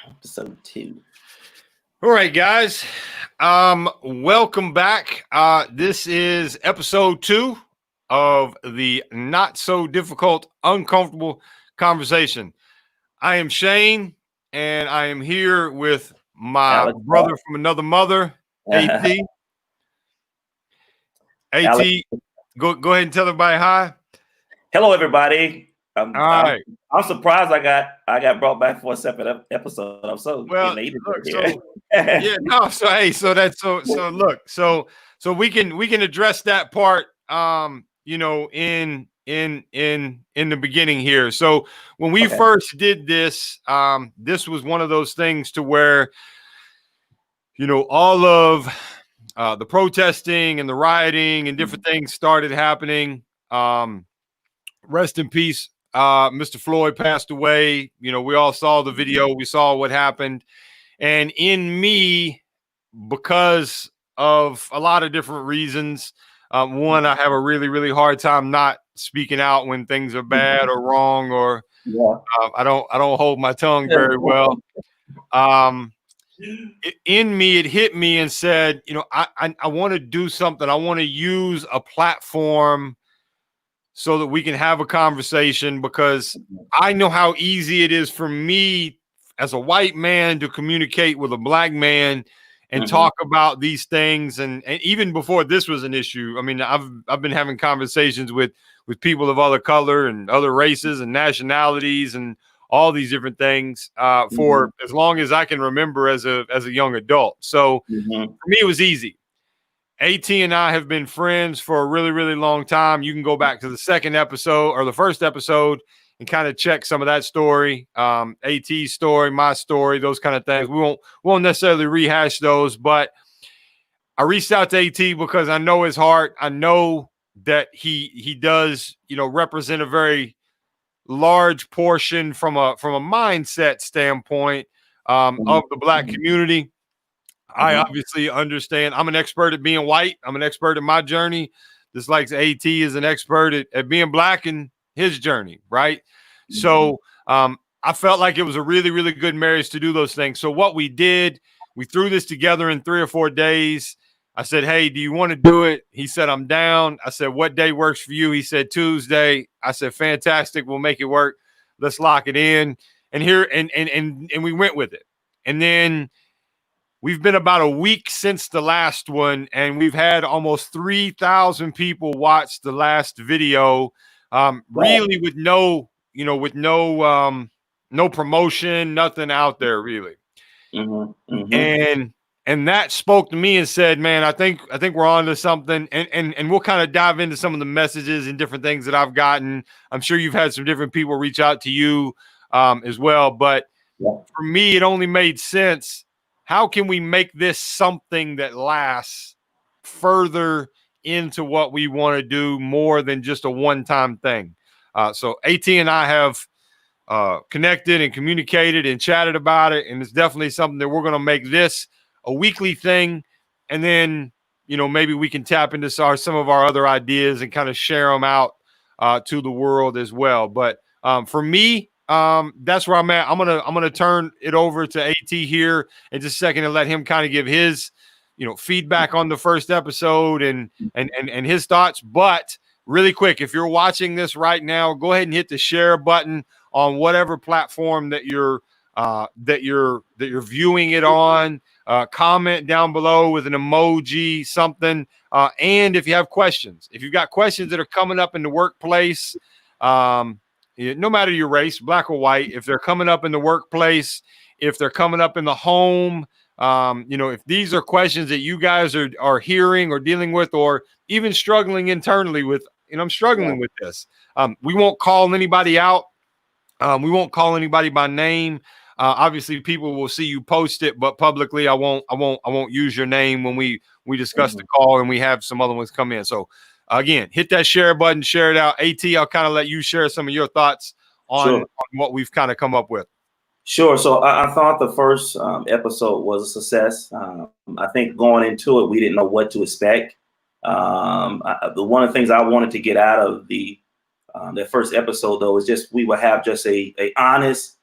Episode 2. All right, guys. Welcome back. This is episode 2 of the Not So Difficult, Uncomfortable Conversation. I am Shane, and I am here with my Alex, brother from another mother, AT. AT, go ahead and tell everybody hi. Hello, everybody. All right. I'm surprised I got brought back for a separate episode. I'm so Well, elated. look, so we can address that part in the beginning here. So when we first did this, this was one of those things to where all of the protesting and the rioting and different things started happening. Rest in peace. Mr. Floyd passed away. We all saw the video. We saw what happened. And in me, because of a lot of different reasons, one, I have a really, really hard time not speaking out when things are bad or wrong, or I don't hold my tongue very well. In me, it hit me and said, I want to do something. I want to use a platform so that we can have a conversation, because I know how easy it is for me as a white man to communicate with a black man and talk about these things. And even before this was an issue, I mean, I've been having conversations with people of other color and other races and nationalities and all these different things for as long as I can remember as a young adult. So for me, it was easy. AT and I have been friends for a really, really long time. You can go back to the second episode or the first episode and kind of check some of that story, AT's story, my story, those kind of things. We won't necessarily rehash those, but I reached out to AT because I know his heart. I know that he does, represent a very large portion from a mindset standpoint of the black community. I obviously understand. I'm an expert at being white. I'm an expert at my journey. Just like AT is an expert at being black in his journey, right? So I felt like it was a really, really good marriage to do those things. So what we did, we threw this together in 3 or 4 days. I said, hey, do you want to do it? He said, I'm down. I said, what day works for you? He said, Tuesday. I said, fantastic. We'll make it work. Let's lock it in. And we went with it. And then we've been about a week since the last one, and we've had almost 3,000 people watch the last video, really with no promotion, nothing out there really. And that spoke to me and said, man, I think we're on to something. And we'll kind of dive into some of the messages and different things that I've gotten. I'm sure you've had some different people reach out to you as well. But for me, it only made sense. How can we make this something that lasts further into what we want to do more than just a one-time thing? So AT and I have connected and communicated and chatted about it. And it's definitely something that we're going to make this a weekly thing. And then, maybe we can tap into some of our other ideas and kind of share them out to the world as well. But for me, that's where I'm at. I'm gonna turn it over to AT here in just a second and let him kind of give his feedback on the first episode and his thoughts. But really quick, if you're watching this right now, go ahead and hit the share button on whatever platform that you're viewing it on. Comment down below with an emoji, something. And if you have questions, if you've got questions that are coming up in the workplace, no matter your race, black or white, if they're coming up in the workplace, if they're coming up in the home, if these are questions that you guys are hearing or dealing with, or even struggling internally with, I'm struggling with this. We won't call anybody out. We won't call anybody by name. Obviously, people will see you post it, but publicly, I won't use your name when we discuss the call and we have some other ones come in. So again, hit that share button, share it out. AT, I'll kind of let you share some of your thoughts on what we've kind of come up with. Sure. So I thought the first episode was a success. I think going into it, we didn't know what to expect. One of the things I wanted to get out of the first episode, though, is just we would have just a honest,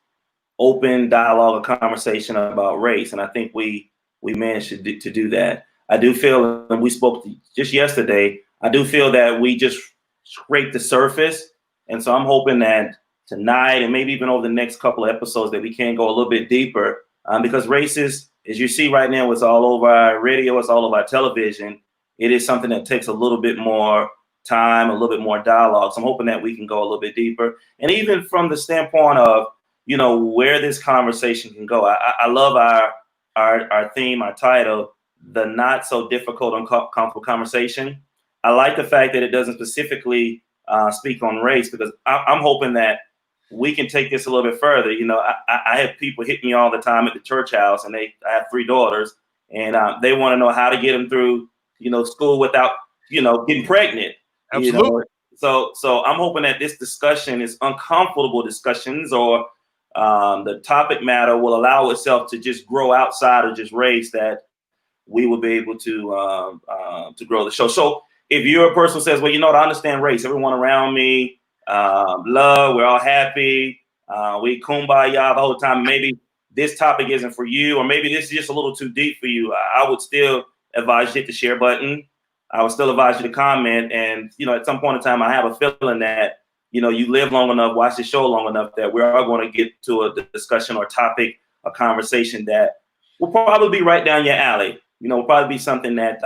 open dialogue, a conversation about race, and I think we managed to do that. I do feel, and we spoke just yesterday, I do feel that we just scraped the surface, and so I'm hoping that tonight and maybe even over the next couple of episodes that we can go a little bit deeper, because race is, as you see right now, it's all over our radio, it's all over our television. It is something that takes a little bit more time, a little bit more dialogue. So I'm hoping that we can go a little bit deeper, and even from the standpoint of, you know, where this conversation can go. I love our theme, our title, the not so difficult, uncomfortable conversation. I like the fact that it doesn't specifically speak on race, because I'm hoping that we can take this a little bit further. You know, I have people hit me all the time at the church house, and I have 3 daughters, and they want to know how to get them through, you know, school without, you know, getting pregnant. Absolutely. You know? So I'm hoping that this discussion is uncomfortable discussions, or the topic matter will allow itself to just grow outside of just race, that we will be able to grow the show. So if you're a person who says, well, you know what, I understand race, everyone around me, love, we're all happy, we kumbaya the whole time, maybe this topic isn't for you, or maybe this is just a little too deep for you, I would still advise you to hit the share button. I would still advise you to comment. And, you know, at some point in time, I have a feeling that, you know, you live long enough, watch the show long enough, that we are going to get to a discussion or topic, a conversation that will probably be right down your alley. You know, will probably be something that,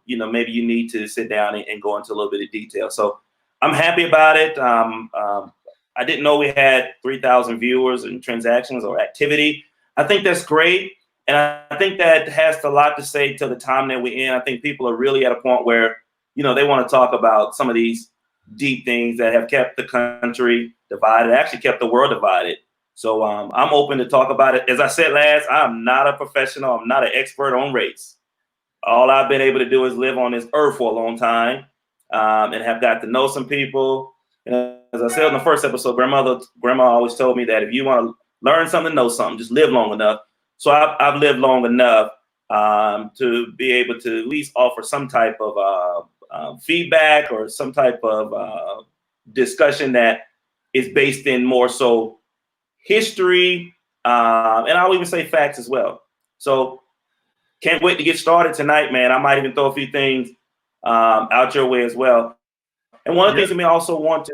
you know, maybe you need to sit down and go into a little bit of detail. So I'm happy about it. I didn't know we had 3,000 viewers and transactions or activity. I think that's great. And I think that has a lot to say to the time that we're in. I think people are really at a point where, you know, they want to talk about some of these deep things that have kept the country divided, actually kept the world divided. So I'm open to talk about it. As I said last, I'm not a professional. I'm not an expert on race. All I've been able to do is live on this earth for a long time, and have got to know some people. And as I said in the first episode, grandma always told me that if you want to learn something, know something, just live long enough. So I've lived long enough to be able to at least offer some type of feedback, or some type of discussion that is based in more so history, and I'll even say facts as well. So can't wait to get started tonight, man. I might even throw a few things out your way as well. And one of the things that we also want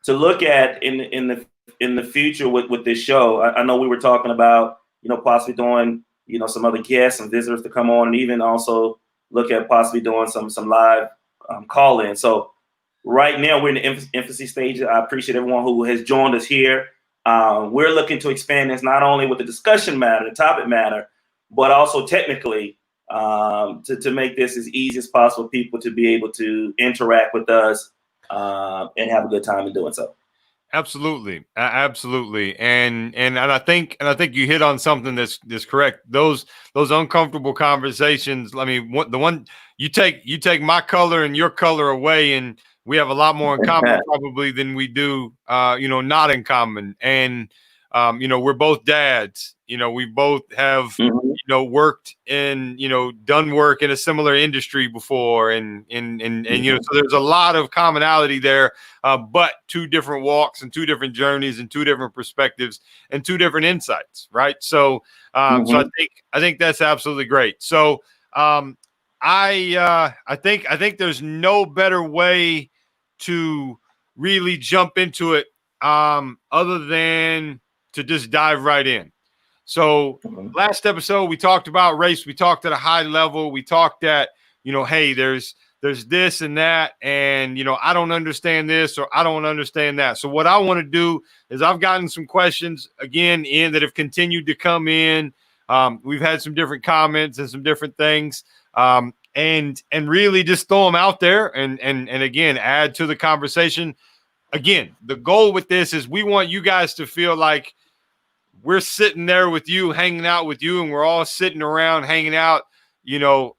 to look at in the future with this show, I know we were talking about, you know, possibly doing, you know, some other guests and visitors to come on, and even also look at possibly doing some live call-in. So right now we're in the infancy stage. I appreciate everyone who has joined us here. We're looking to expand this not only with the discussion matter, the topic matter, but also technically to make this as easy as possible for people to be able to interact with us and have a good time in doing so. Absolutely, absolutely, and I think you hit on something that's correct. Those uncomfortable conversations. I mean, the one you take my color and your color away, and we have a lot more in common probably than we do, you know, not in common. And you know, we're both dads. You know, we both have you know, worked in, you know, done work in a similar industry before, and you know, so there's a lot of commonality there, but 2 different walks and 2 different journeys and 2 different perspectives and 2 different insights, right? So so I think that's absolutely great. So I think there's no better way to really jump into it other than to just dive right in. So last episode, we talked about race. We talked at a high level. We talked at, you know, hey, there's this and that, and, you know, I don't understand this, or I don't understand that. So what I want to do is, I've gotten some questions again in that have continued to come in. We've had some different comments and some different things, and really just throw them out there and again, add to the conversation. Again, the goal with this is we want you guys to feel like we're sitting there with you, hanging out with you, and we're all sitting around hanging out, you know,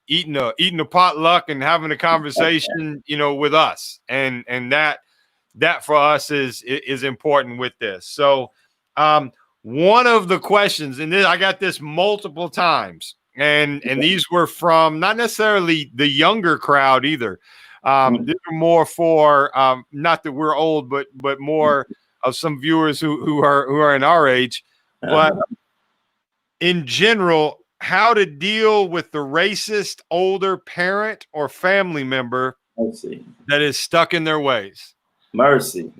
eating a potluck and having a conversation, you know, with us. And that for us is important with this. So one of the questions, and this, I got this multiple times, and these were from not necessarily the younger crowd either. These are more for not that we're old, but more of some viewers who are in our age. But in general, how to deal with the racist older parent or family member that is stuck in their ways. Mercy.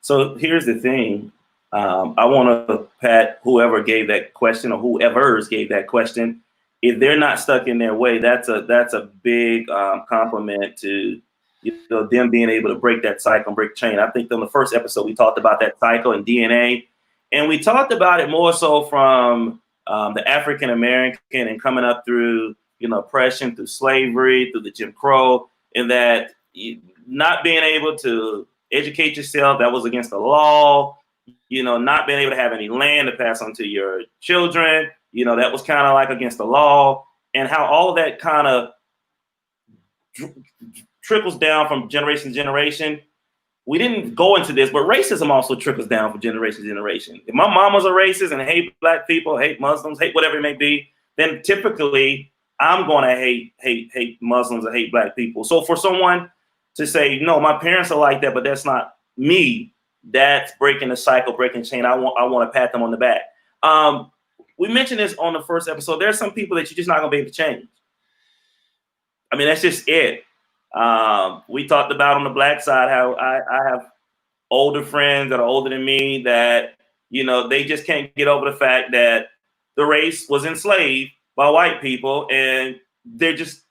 So here's the thing. I want to pat whoever gave that question or whoever's gave that question. If they're not stuck in their way, that's a big compliment to them being able to break that cycle and break chain. I think on the first episode we talked about that cycle and DNA, and we talked about it more so from the African American and coming up through oppression, through slavery, through the Jim Crow, and that not being able to educate yourself, that was against the law. Not being able to have any land to pass on to your children, that was kind of like against the law, and how all of that kind of trickles down from generation to generation. We didn't go into this, but racism also trickles down from generation to generation. If my mama's a racist and hate Black people, hate Muslims, hate whatever it may be, then typically I'm going to hate Muslims or hate Black people. So for someone to say, no, my parents are like that, but that's not me, that's breaking the cycle, breaking chain. I want to pat them on the back. We mentioned this on the first episode. There are some people that you're just not going to be able to change. I mean, that's just it. We talked about on the Black side how I have older friends that are older than me that, they just can't get over the fact that the race was enslaved by white people, and they're just,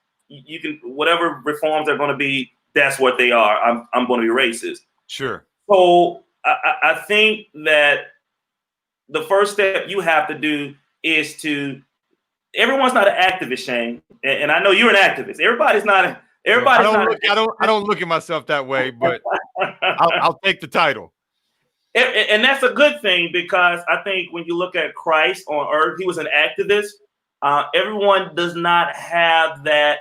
whatever reforms they're going to be, that's what they are. I'm going to be racist. Sure. So I think that the first step you have to do is everyone's not an activist, Shane. And I know you're an activist. Everybody's not. I don't look at myself that way, but I'll take the title. And that's a good thing, because I think when you look at Christ on earth, he was an activist. Everyone does not have that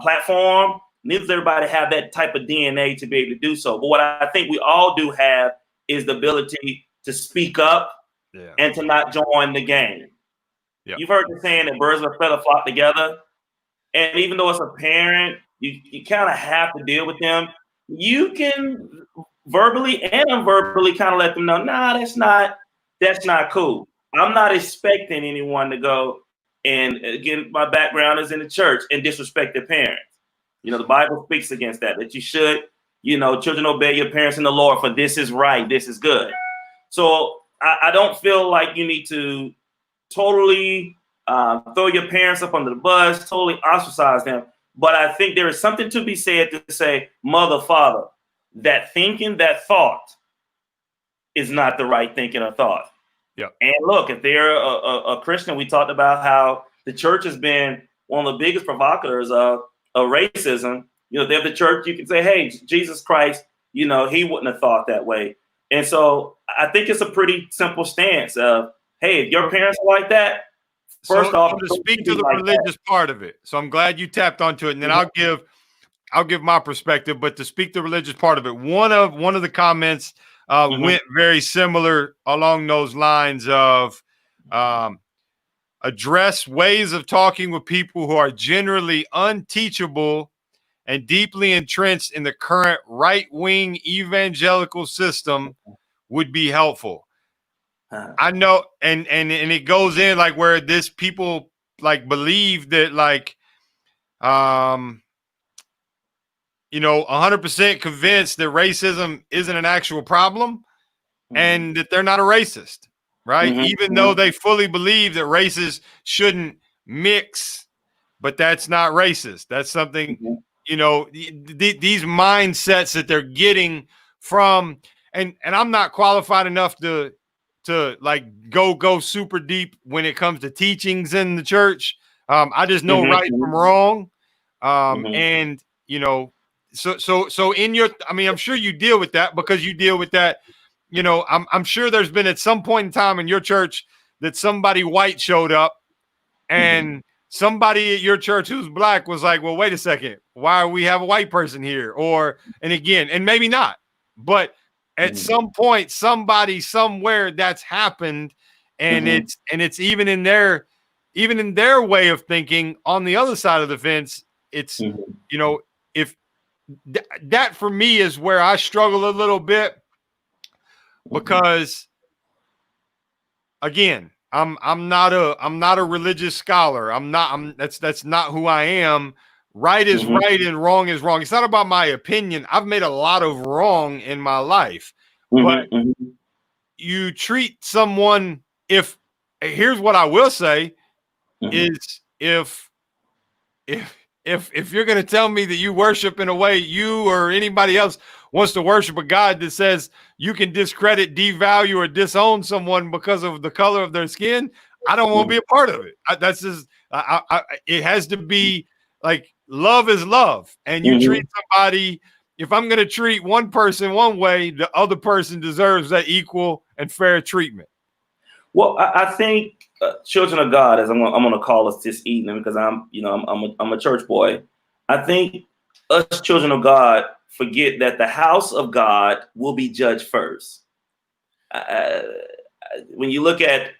platform. Neither does everybody have that type of DNA to be able to do so. But what I think we all do have is the ability to speak up and to not join the game. Yeah. You've heard the saying that birds of a feather flock together. And even though it's a parent, you kind of have to deal with them. You can verbally and unverbally kind of let them know, nah, that's not cool. I'm not expecting anyone to go, and again, my background is in the church, and disrespect their parents. The Bible speaks against that you should, children, obey your parents in the Lord, for this is right, this is good. So I don't feel like you need to totally throw your parents up under the bus, totally ostracize them. But I think there is something to be said to say, mother, father, that thinking, that thought is not the right thinking or thought. Yeah. And look, if they're a Christian, we talked about how the church has been one of the biggest provocateurs of racism. They're the church, you can say, hey, Jesus Christ, he wouldn't have thought that way. And so I think it's a pretty simple stance of, hey, if your parents are like that, first off, to speak to the religious part of it. So I'm glad you tapped onto it, and then I'll give my perspective. But to speak the religious part of it, one of the comments went very similar along those lines of address ways of talking with people who are generally unteachable and deeply entrenched in the current right-wing evangelical system would be helpful. I know, and it goes in like where this people like believe that 100% convinced that racism isn't an actual problem and that they're not a racist, right? Even though they fully believe that races shouldn't mix, but that's not racist. That's something, these mindsets that they're getting from, and I'm not qualified enough to like go super deep when it comes to teachings in the church. I just know right from wrong. And so in your, I'm sure you deal with that because you deal with that. I'm sure there's been at some point in time in your church that somebody white showed up and somebody at your church who's Black was like, well, wait a second, why do we have a white person here? And again, and maybe not, but at some point, somebody somewhere that's happened, and it's even in their way of thinking on the other side of the fence. It's if that for me is where I struggle a little bit, because again, I'm not a religious scholar. That's not who I am. Right is right and wrong is wrong. It's not about my opinion. I've made a lot of wrong in my life, but you treat someone, if here's what I will say is if you're going to tell me that you worship in a way you or anybody else wants to worship a God that says you can discredit, devalue, or disown someone because of the color of their skin, I don't want to be a part of it. That's just it has to be like love is love, and you treat somebody. If I'm going to treat one person one way, the other person deserves that equal and fair treatment. Well, I think children of God, as I'm going to call us this evening, because I'm a church boy. I think us children of God forget that the house of God will be judged first. When you look at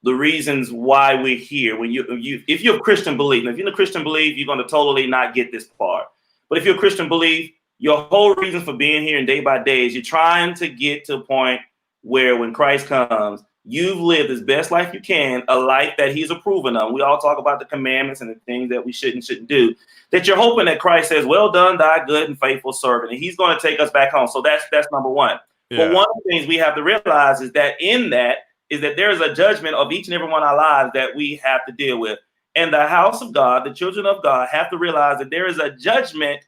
the reasons why we're here, if you're a Christian belief, if you're in a Christian belief, you're going to totally not get this part. But if you're a Christian belief, your whole reason for being here and day by day is you're trying to get to a point where when Christ comes, you've lived his best life you can, a life that he's approving of. We all talk about the commandments and the things that we shouldn't do, that you're hoping that Christ says, well done, thy good and faithful servant. And he's going to take us back home. So that's number one. Yeah. But one of the things we have to realize is that there is a judgment of each and every one of our lives that we have to deal with. And the house of God, the children of God, have to realize that there is a judgment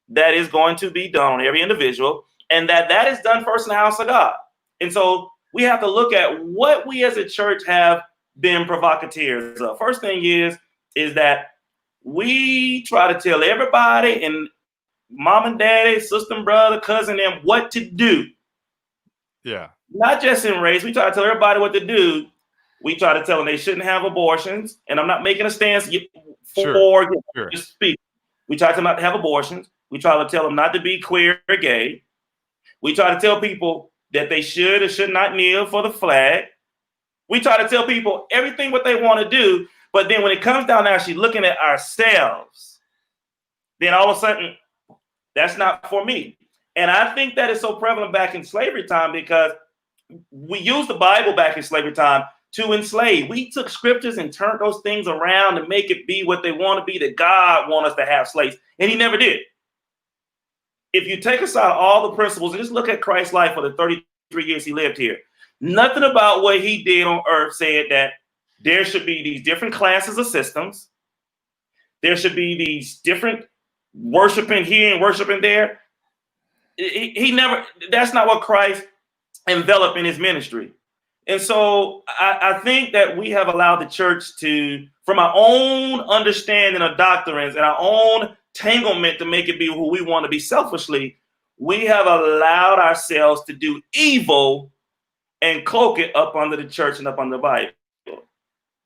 that is going to be done on every individual, and that is done first in the house of God. And so we have to look at what we as a church have been provocateurs of. First thing is that we try to tell everybody and mom and daddy, sister and brother, cousin, them what to do. Yeah. Not just in race. We try to tell everybody what to do. We try to tell them they shouldn't have abortions. And I'm not making a stance for just speak. We try to tell them not to have abortions. We try to tell them not to be queer or gay. We try to tell people that they should or should not kneel for the flag. We try to tell people everything what they want to do, but then when it comes down to actually looking at ourselves, then all of a sudden, that's not for me. And I think that is so prevalent back in slavery time because we used the Bible back in slavery time to enslave. We took scriptures and turned those things around to make it be what they want to be, that God wants us to have slaves, and he never did. If you take aside all the principles and just look at Christ's life for the 33 years he lived here, nothing about what he did on earth said that there should be these different classes of systems. There should be these different worshiping here and worshiping there. He never, that's not what Christ enveloped in his ministry. And so I think that we have allowed the church to, from our own understanding of doctrines and our own entanglement to make it be who we want to be selfishly, we have allowed ourselves to do evil and cloak it up under the church and up under the Bible.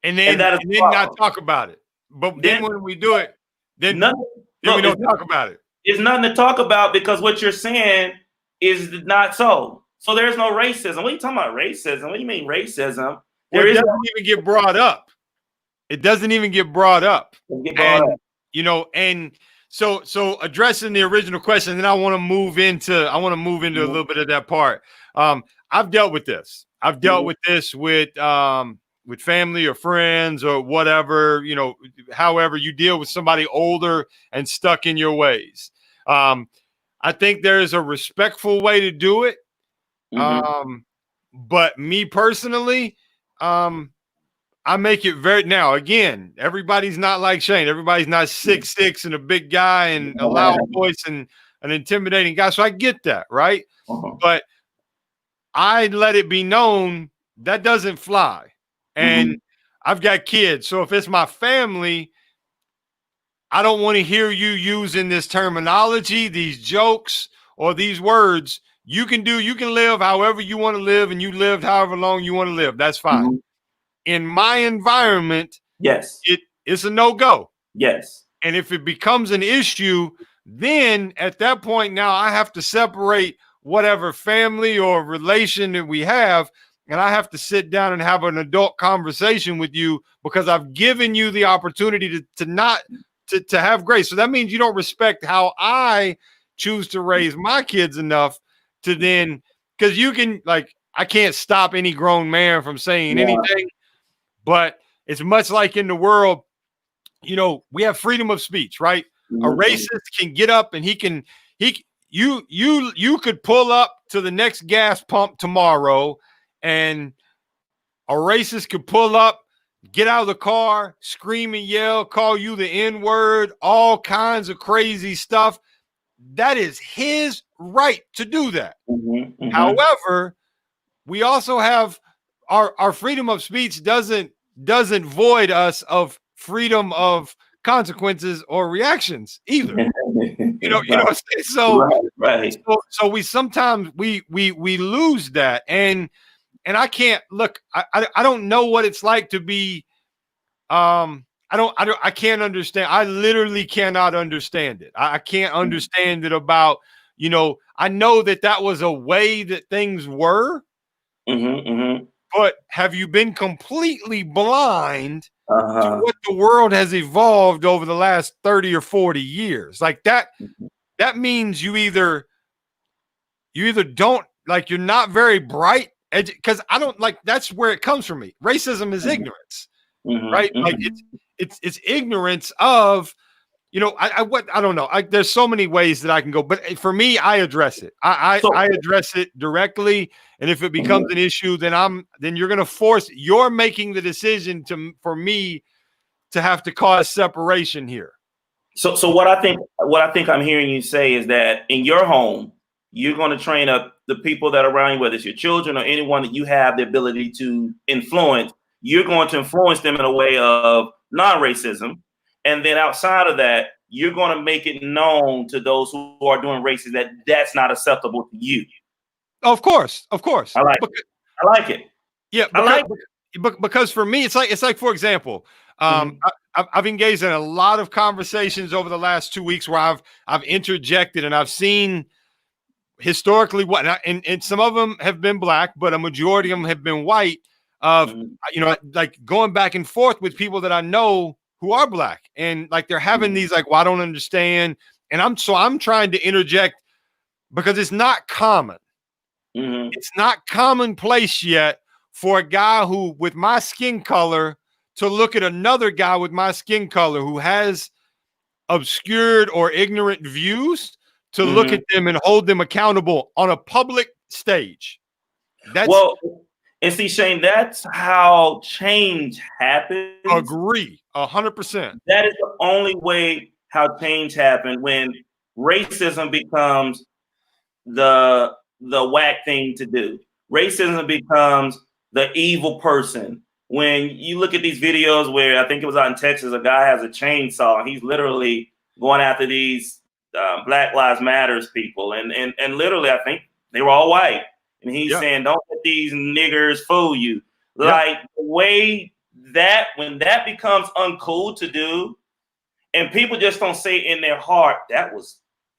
And then not talk about it. But then when we do it, then we don't talk about it. It's nothing to talk about because what you're saying is not so. So there's no racism. What are you talking about racism? What do you mean racism? It doesn't even get brought up. It doesn't even get brought up. And so addressing the original question, then I want to move into a little bit of that part. I've dealt with this. I've dealt with this with family or friends or whatever, however you deal with somebody older and stuck in your ways. I think there is a respectful way to do it. But me personally, I make it now again, everybody's not like Shane. Everybody's not 6'6" and a big guy and a loud voice and an intimidating guy. So I get that. Right. But I let it be known that doesn't fly. And I've got kids. So if it's my family, I don't want to hear you using this terminology, these jokes, or these words. You can live however you want to live, and you lived however long you want to live. That's fine. In my environment, yes, it's a no-go. Yes. And if it becomes an issue, then at that point now I have to separate whatever family or relation that we have, and I have to sit down and have an adult conversation with you because I've given you the opportunity to have grace. So that means you don't respect how I choose to raise my kids enough to then, because you can, like, I can't stop any grown man from saying anything, but it's much like in the world, you know, we have freedom of speech, right? A racist can get up and you could pull up to the next gas pump tomorrow, and a racist could pull up, get out of the car, scream and yell, call you the N-word, all kinds of crazy stuff. That is his right to do that. However, we also have our freedom of speech doesn't void us of freedom of consequences or reactions either. You know what I'm saying? So, so we sometimes we lose that, and I can't look. I don't know what it's like to be. I can't understand. I literally cannot understand it. I can't understand it about, you know, I know that was a way that things were, but have you been completely blind to what the world has evolved over the last 30 or 40 years? Like that means you either don't, like, you're not very bright, because I don't, like, that's where it comes from me. Racism is ignorance, right? Like it's ignorance of, you know, I don't know. There's so many ways that I can go, but for me, I address it. I address it directly, and if it becomes an issue, then you're making the decision for me to have to cause separation here. So what I think I'm hearing you say is that in your home, you're going to train up the people that are around you, whether it's your children or anyone that you have the ability to influence. You're going to influence them in a way of non-racism. And then outside of that, you're going to make it known to those who are doing racism that that's not acceptable to you. Of course. I like it. Yeah. Because for me, it's like, for example, I've engaged in a lot of conversations over the last 2 weeks where I've interjected, and I've seen historically what, and some of them have been black, but a majority of them have been white, of, you know, like going back and forth with people that I know who are black, and like they're having these, like, well, I don't understand. And I'm trying to interject because it's not common. It's not commonplace yet for a guy who, with my skin color, to look at another guy with my skin color who has obscured or ignorant views, to look at them and hold them accountable on a public stage. And see, Shane, that's how change happens. Agree, 100%. That is the only way how change happens, when racism becomes the whack thing to do. Racism becomes the evil person. When you look at these videos where, I think it was out in Texas, a guy has a chainsaw, and he's literally going after these Black Lives Matters people, and literally, I think they were all white. And he's saying, don't let these niggers fool you. Like, the way that, when that becomes uncool to do, and people just don't say in their heart, that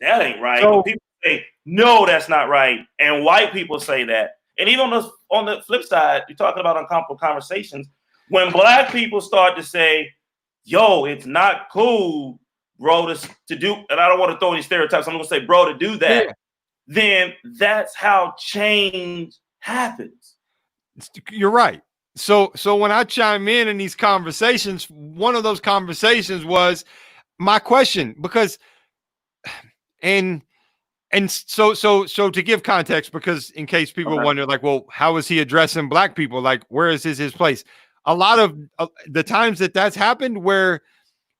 ain't right. So, people say, no, that's not right. And white people say that. And even on the flip side, you're talking about uncomfortable conversations. When black people start to say, yo, it's not cool, bro, to do, and I don't want to throw any stereotypes, I'm going to say, bro, to do that. Then that's how change happens. You're right. So when I chime in these conversations, one of those conversations was my question, because, and so to give context, because in case people wonder, like, well, how is he addressing black people? Like, where is his place? A lot of the times that's happened where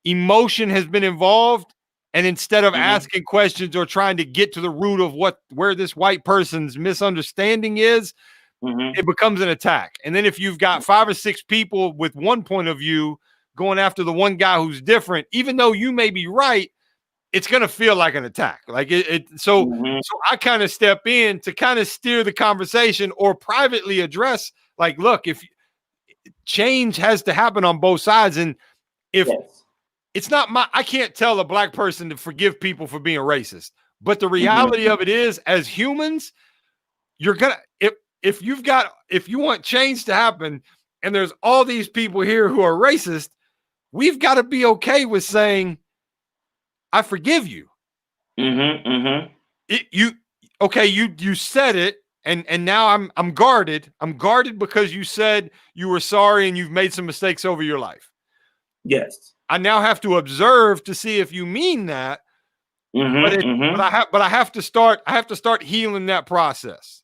emotion has been involved, and instead of asking questions or trying to get to the root of where this white person's misunderstanding is, it becomes an attack. And then if you've got 5 or 6 people with one point of view going after the one guy who's different, even though you may be right, it's going to feel like an attack. Like so I kind of step in to kind of steer the conversation, or privately address, like, look, if change has to happen on both sides. And if it's not I can't tell a black person to forgive people for being racist, but the reality of it is, as humans, you're going to, if you want change to happen, and there's all these people here who are racist, we've got to be okay with saying, I forgive you. You said it. And now I'm guarded. I'm guarded because you said you were sorry and you've made some mistakes over your life. Yes. I now have to observe to see if you mean that. But I have to start healing that process.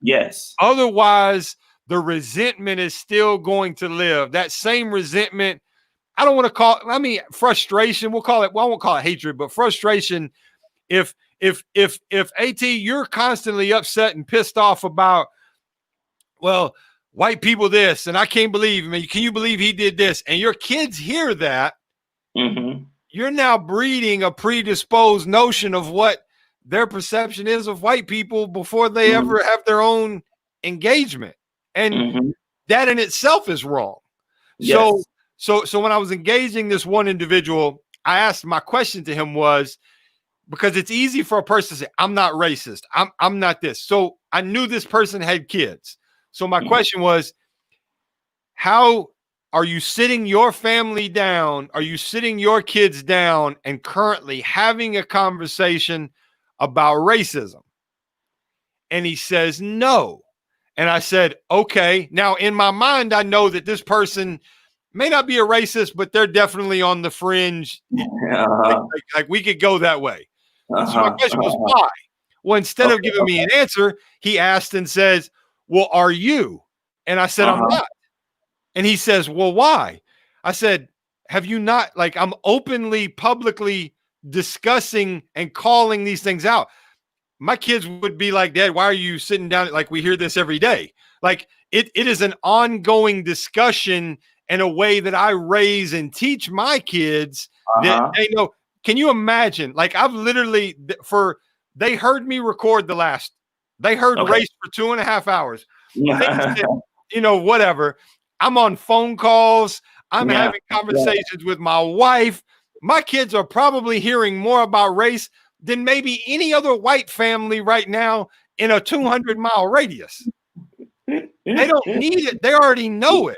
Yes. Otherwise, the resentment is still going to live. That same resentment, I don't want to call it, frustration. Well, I won't call it hatred, but frustration. If AT, you're constantly upset and pissed off about, well, white people this, and I can't believe, can you believe he did this? And your kids hear that, you're now breeding a predisposed notion of what their perception is of white people before they ever have their own engagement. And that in itself is wrong. Yes. So when I was engaging this one individual, I asked, my question to him was, because it's easy for a person to say, I'm not racist. I'm not this. So I knew this person had kids. So my question was, how are you sitting your family down? Are you sitting your kids down and currently having a conversation about racism? And he says, no. And I said, okay. Now in my mind, I know that this person may not be a racist, but they're definitely on the fringe. Like we could go that way. So my question was, why? Well, instead of giving me an answer, he asked and says, well, are you? And I said, I'm not. And he says, well, why? I said, have you not, like, I'm openly, publicly discussing and calling these things out. My kids would be like, Dad, why are you sitting down? Like, we hear this every day. Like, it is an ongoing discussion in a way that I raise and teach my kids that they know. Can you imagine? Like, I've literally, they heard me record they heard race for 2.5 hours. Whatever. I'm on phone calls. I'm having conversations with my wife. My kids are probably hearing more about race than maybe any other white family right now in a 200-mile radius. They don't need it. They already know it,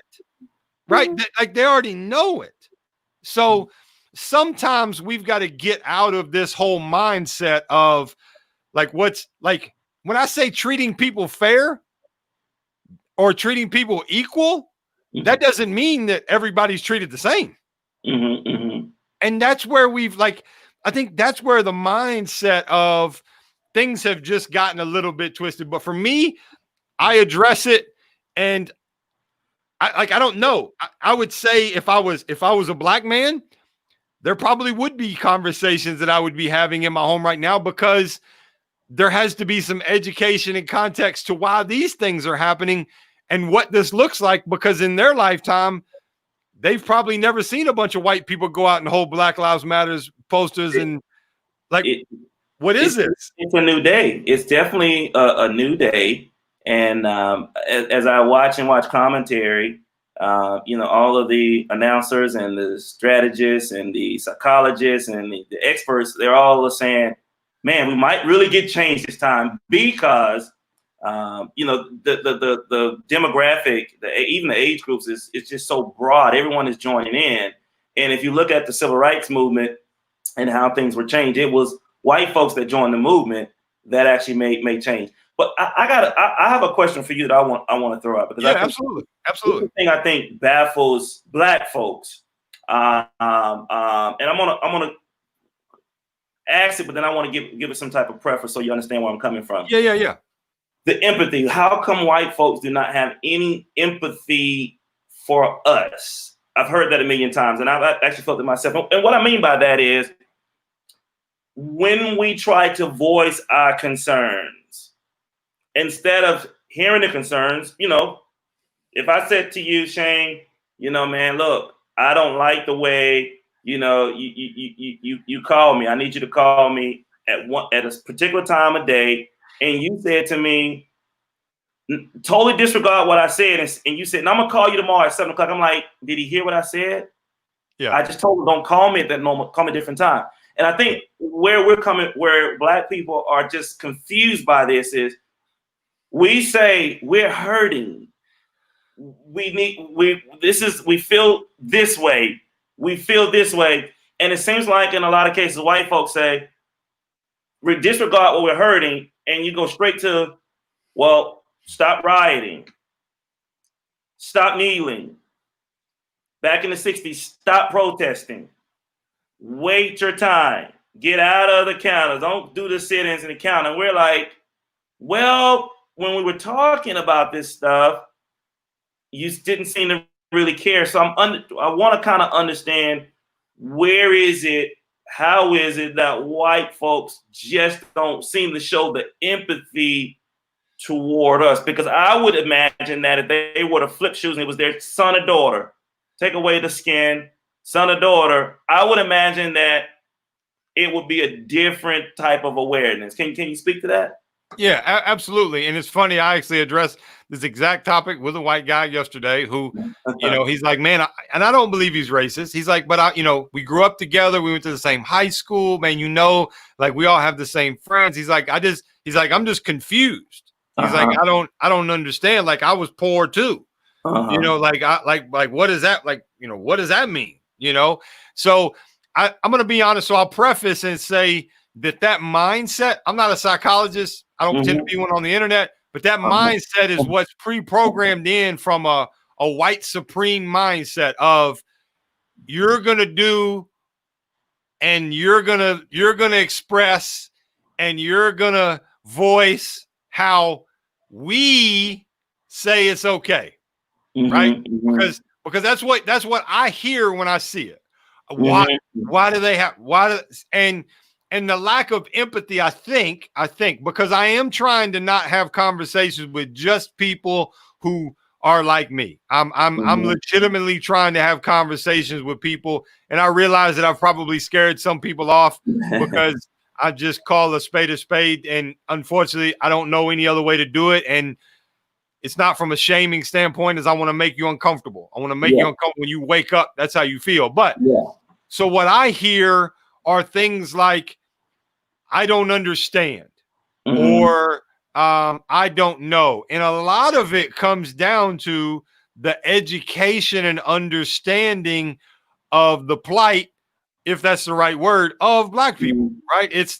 right? They already know it. So sometimes we've got to get out of this whole mindset of like, what's like, when I say treating people fair or treating people equal, that doesn't mean that everybody's treated the same. And that's where I think that's where the mindset of things have just gotten a little bit twisted. But for me, I address it, and I don't know. I would say if I was a black man, there probably would be conversations that I would be having in my home right now, because there has to be some education and context to why these things are happening and what this looks like, because in their lifetime, they've probably never seen a bunch of white people go out and hold Black Lives Matters posters and what is this? It's a new day. It's definitely a new day. And as I watch commentary, all of the announcers and the strategists and the psychologists and the experts, they're all saying, man, we might really get change this time, because the demographic, even the age groups is just so broad. Everyone is joining in. And if you look at the civil rights movement and how things were changed, it was white folks that joined the movement that actually made change. But I have a question for you that I want to throw out, because absolutely. The thing I think baffles black folks, and I'm gonna ask it, but then I want to give it some type of preface so you understand where I'm coming from. Yeah. The empathy. How come white folks do not have any empathy for us? I've heard that a million times, and I've actually felt it myself. And what I mean by that is, when we try to voice our concerns, instead of hearing the concerns, if I said to you, Shane, man, look, I don't like the way, you call me. I need you to call me at a particular time of day. And you said to me, totally disregard what I said. And you said, I'm going to call you tomorrow at 7:00. I'm like, did he hear what I said? Yeah. I just told him, don't call me at that moment, call me a different time. And I think where black people are just confused by this is, we say we're hurting. We feel this way. We feel this way. And it seems like in a lot of cases, white folks say, we disregard what we're hurting, and you go straight to Well, stop rioting. Stop kneeling. Back in the 60s, stop protesting. Wait your time. Get out of the counter. Don't do the sit-ins in the counter. And we're like, well, when we were talking about this stuff, you didn't seem to really care. So I want to kind of understand, where is it, how is it that white folks just don't seem to show the empathy toward us? Because I would imagine that if they were to flip shoes and it was their son or daughter, take away the skin, son or daughter, I would imagine that it would be a different type of awareness. Can you speak to that? Yeah, absolutely. And it's funny, I actually addressed this exact topic with a white guy yesterday who, he's like, man, and I don't believe he's racist. He's like, but we grew up together. We went to the same high school, man, like we all have the same friends. He's like, I'm just confused. He's like, I don't understand. Like I was poor too. Like what is that? Like, what does that mean? So I'm going to be honest. So I'll preface and say that mindset, I'm not a psychologist. I don't pretend to be one on the internet, but that mindset is what's pre-programmed in from a white supreme mindset of you're going to do and you're going to express and you're going to voice how we say it's okay. Right? Because that's what I hear when I see it. Why do they have and the lack of empathy, I think, because I am trying to not have conversations with just people who are like me. I'm legitimately trying to have conversations with people, and I realize that I've probably scared some people off because I just call a spade, and unfortunately, I don't know any other way to do it. And it's not from a shaming standpoint, as I want to make you uncomfortable. I want to make you uncomfortable when you wake up. That's how you feel. But so what I hear are things like, I don't understand, or I don't know. And a lot of it comes down to the education and understanding of the plight, if that's the right word, of Black people, right? It's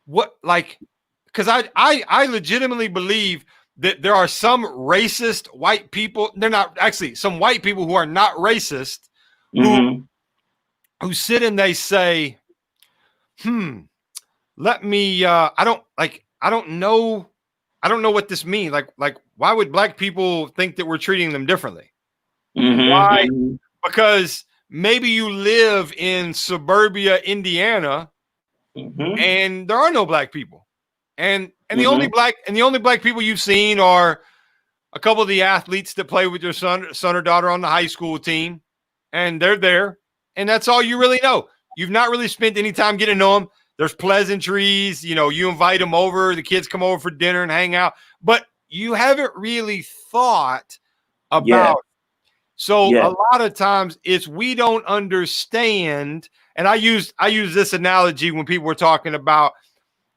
what, like, because I legitimately believe that there are some racist white people. They're not actually some white people who are not racist, who sit and they say, let me, I don't know what this means. Like, why would Black people think that we're treating them differently? Why? Because maybe you live in suburbia, Indiana, and there are no Black people. And the only Black people you've seen are a couple of the athletes that play with your son or daughter on the high school team, and they're there. And that's all you really know. You've not really spent any time getting to know them. There's pleasantries, you invite them over, the kids come over for dinner and hang out, but you haven't really thought about. So a lot of times it's, we don't understand. And I use this analogy when people were talking about,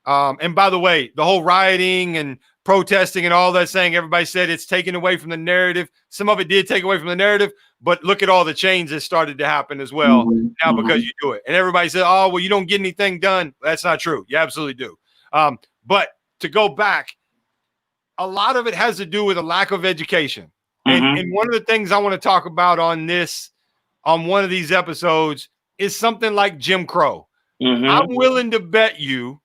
and by the way, the whole rioting and protesting and all that, saying everybody said it's taken away from the narrative. Some of it did take away from the narrative, but look at all the change that started to happen as well now because you do it. And everybody said, oh, well, you don't get anything done. That's not true. You absolutely do. But to go back, a lot of it has to do with a lack of education. And one of the things I want to talk about on one of these episodes is something like Jim Crow. I'm willing to bet you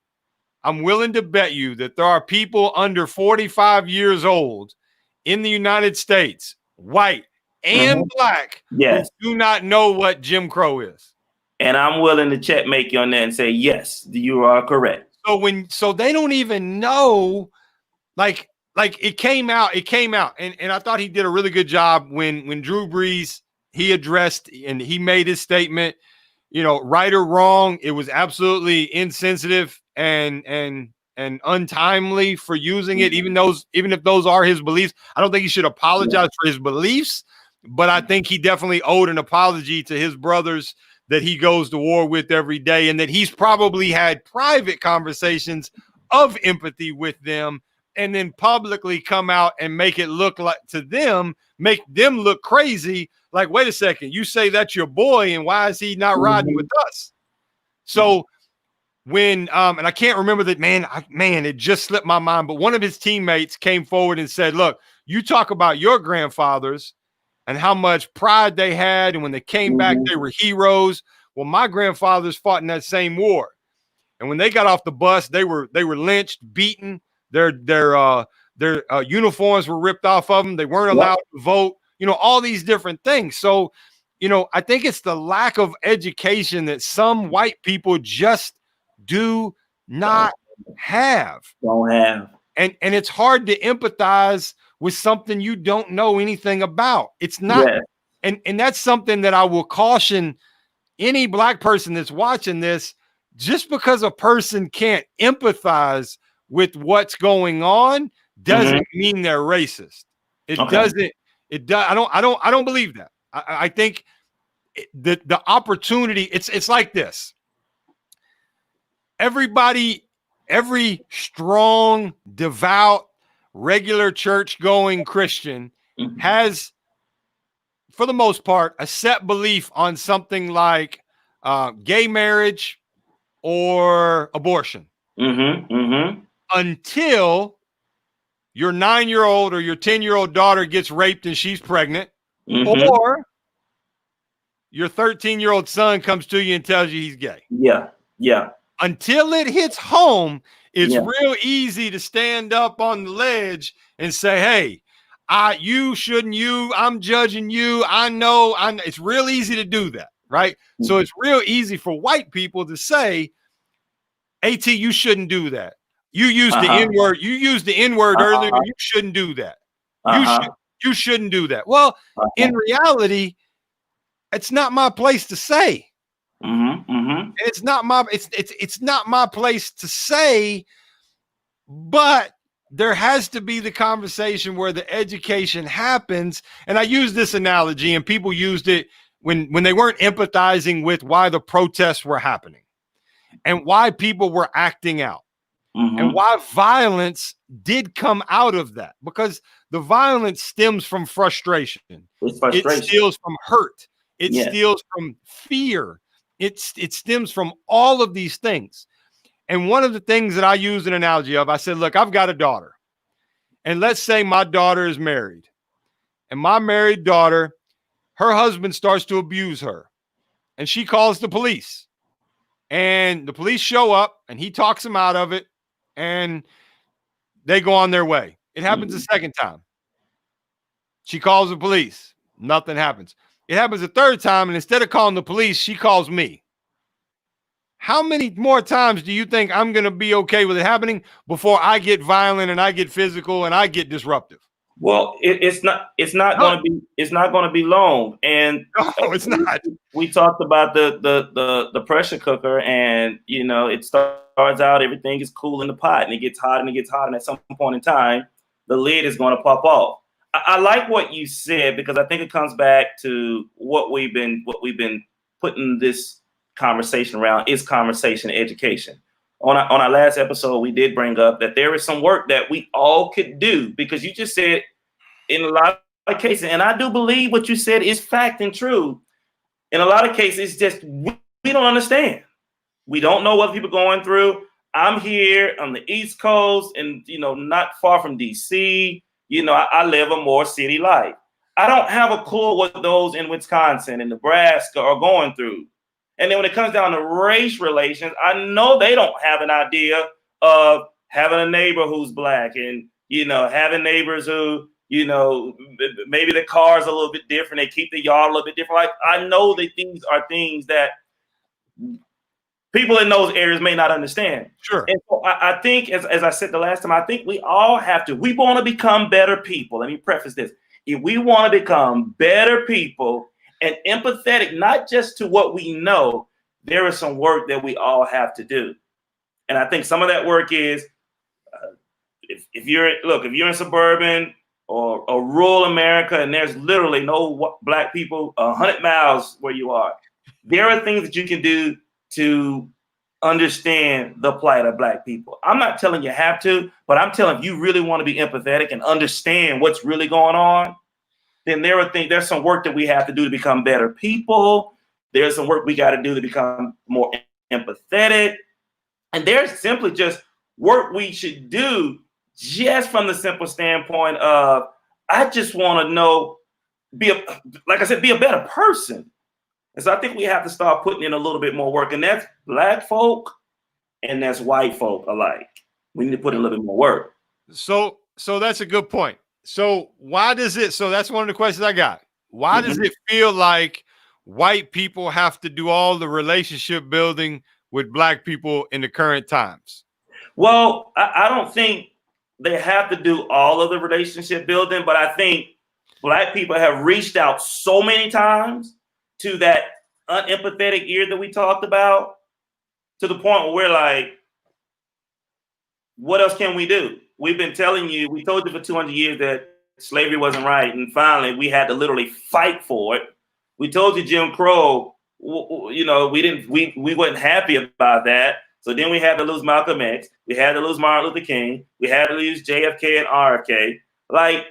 that there are people under 45 years old in the United States, white and Black, who do not know what Jim Crow is. And I'm willing to checkmate you on that and say, yes, you are correct. So they don't even know, like it came out, and I thought he did a really good job when Drew Brees, he addressed and he made his statement, right or wrong, it was absolutely insensitive and untimely for using it, even if those are his beliefs. I don't think he should apologize for his beliefs, but I think he definitely owed an apology to his brothers that he goes to war with every day, and that he's probably had private conversations of empathy with them, and then publicly come out and make it look like make them look crazy. Like, wait a second, you say that's your boy, and why is he not riding with us? So when and I can't remember that, man, it just slipped my mind, but one of his teammates came forward and said, look, you talk about your grandfathers and how much pride they had, and when they came back, they were heroes. Well, my grandfathers fought in that same war, and when they got off the bus, they were lynched, beaten. Their uniforms were ripped off of them. They weren't allowed to vote. You know, all these different things. So, you know, I think it's the lack of education that some white people just do not have. Don't have. And it's hard to empathize with something you don't know anything about. It's not. Yeah. And that's something that I will caution any black person that's watching this. Just because a person can't empathize with what's going on doesn't mean they're racist. It doesn't. It does. I don't believe that. I think the opportunity. It's like this. Every strong, devout, regular church-going Christian has, for the most part, a set belief on something like gay marriage or abortion. Until your 9-year-old or your 10-year-old daughter gets raped and she's pregnant, or your 13-year-old son comes to you and tells you he's gay. Yeah. Until it hits home, it's real easy to stand up on the ledge and say, hey, I'm judging you. I know. It's real easy to do that, right? So it's real easy for white people to say, AT, you shouldn't do that. You used the N-word. You used the N-word earlier. You shouldn't do that. You shouldn't do that. Well, in reality, it's not my place to say. And it's not my place to say, but there has to be the conversation where the education happens. And I use this analogy, and people used it when they weren't empathizing with why the protests were happening and why people were acting out and why violence did come out of that, because the violence stems from frustration. It steals from hurt. It steals from fear. It stems from all of these things. And one of the things that I use an analogy of, I said, look, I've got a daughter. And let's say my daughter is married. And my married daughter, her husband starts to abuse her. And she calls the police. And the police show up and he talks them out of it. And they go on their way. It happens a second time. She calls the police. Nothing happens. It happens a third time, and instead of calling the police, she calls me. How many more times do you think I'm going to be okay with it happening before I get violent and I get physical and I get disruptive? Well, it's not going to be long. And no, it's not. We talked about the pressure cooker, and you know, it starts out, everything is cool in the pot, and it gets hot and it gets hot, and at some point in time, the lid is going to pop off. I like what you said, because I think it comes back to what we've been putting this conversation around is conversation education. On our last episode, we did bring up that there is some work that we all could do, because you just said in a lot of cases, and I do believe what you said is fact and true. In a lot of cases, it's just we don't understand. We don't know what people are going through. I'm here on the East Coast, and you know, not far from DC. You know, I live a more city life. I don't have a clue what those in Wisconsin and Nebraska are going through. And then when it comes down to race relations, I know they don't have an idea of having a neighbor who's black, and, you know, having neighbors who, you know, maybe the car's a little bit different. They keep the yard a little bit different. Like, I know that these are things that people in those areas may not understand. Sure. And so I think, as I said the last time, I think we all have to, we want to become better people. Let me preface this. If we want to become better people and empathetic, not just to what we know, there is some work that we all have to do. And I think some of that work is, if you're in suburban or rural America, and there's literally no black people 100 miles where you are, there are things that you can do to understand the plight of black people. I'm not telling you have to, but I'm telling you really want to be empathetic and understand what's really going on, then there's some work that we have to do to become better people. There's some work we got to do to become more empathetic. And there's simply just work we should do just from the simple standpoint of, I just want to know, like I said, be a better person. And so I think we have to start putting in a little bit more work, and that's Black folk and that's white folk alike. We need to put in a little bit more work. So that's a good point. So that's one of the questions I got. Why does it feel like white people have to do all the relationship building with Black people in the current times? Well, I don't think they have to do all of the relationship building, but I think Black people have reached out so many times to that unempathetic ear that we talked about, to the point where we're like, what else can we do? We've been telling you, we told you for 200 years that slavery wasn't right, and finally we had to literally fight for it. We told you Jim Crow, you know, we weren't happy about that. So then we had to lose Malcolm X, we had to lose Martin Luther King, we had to lose JFK and RFK. Like,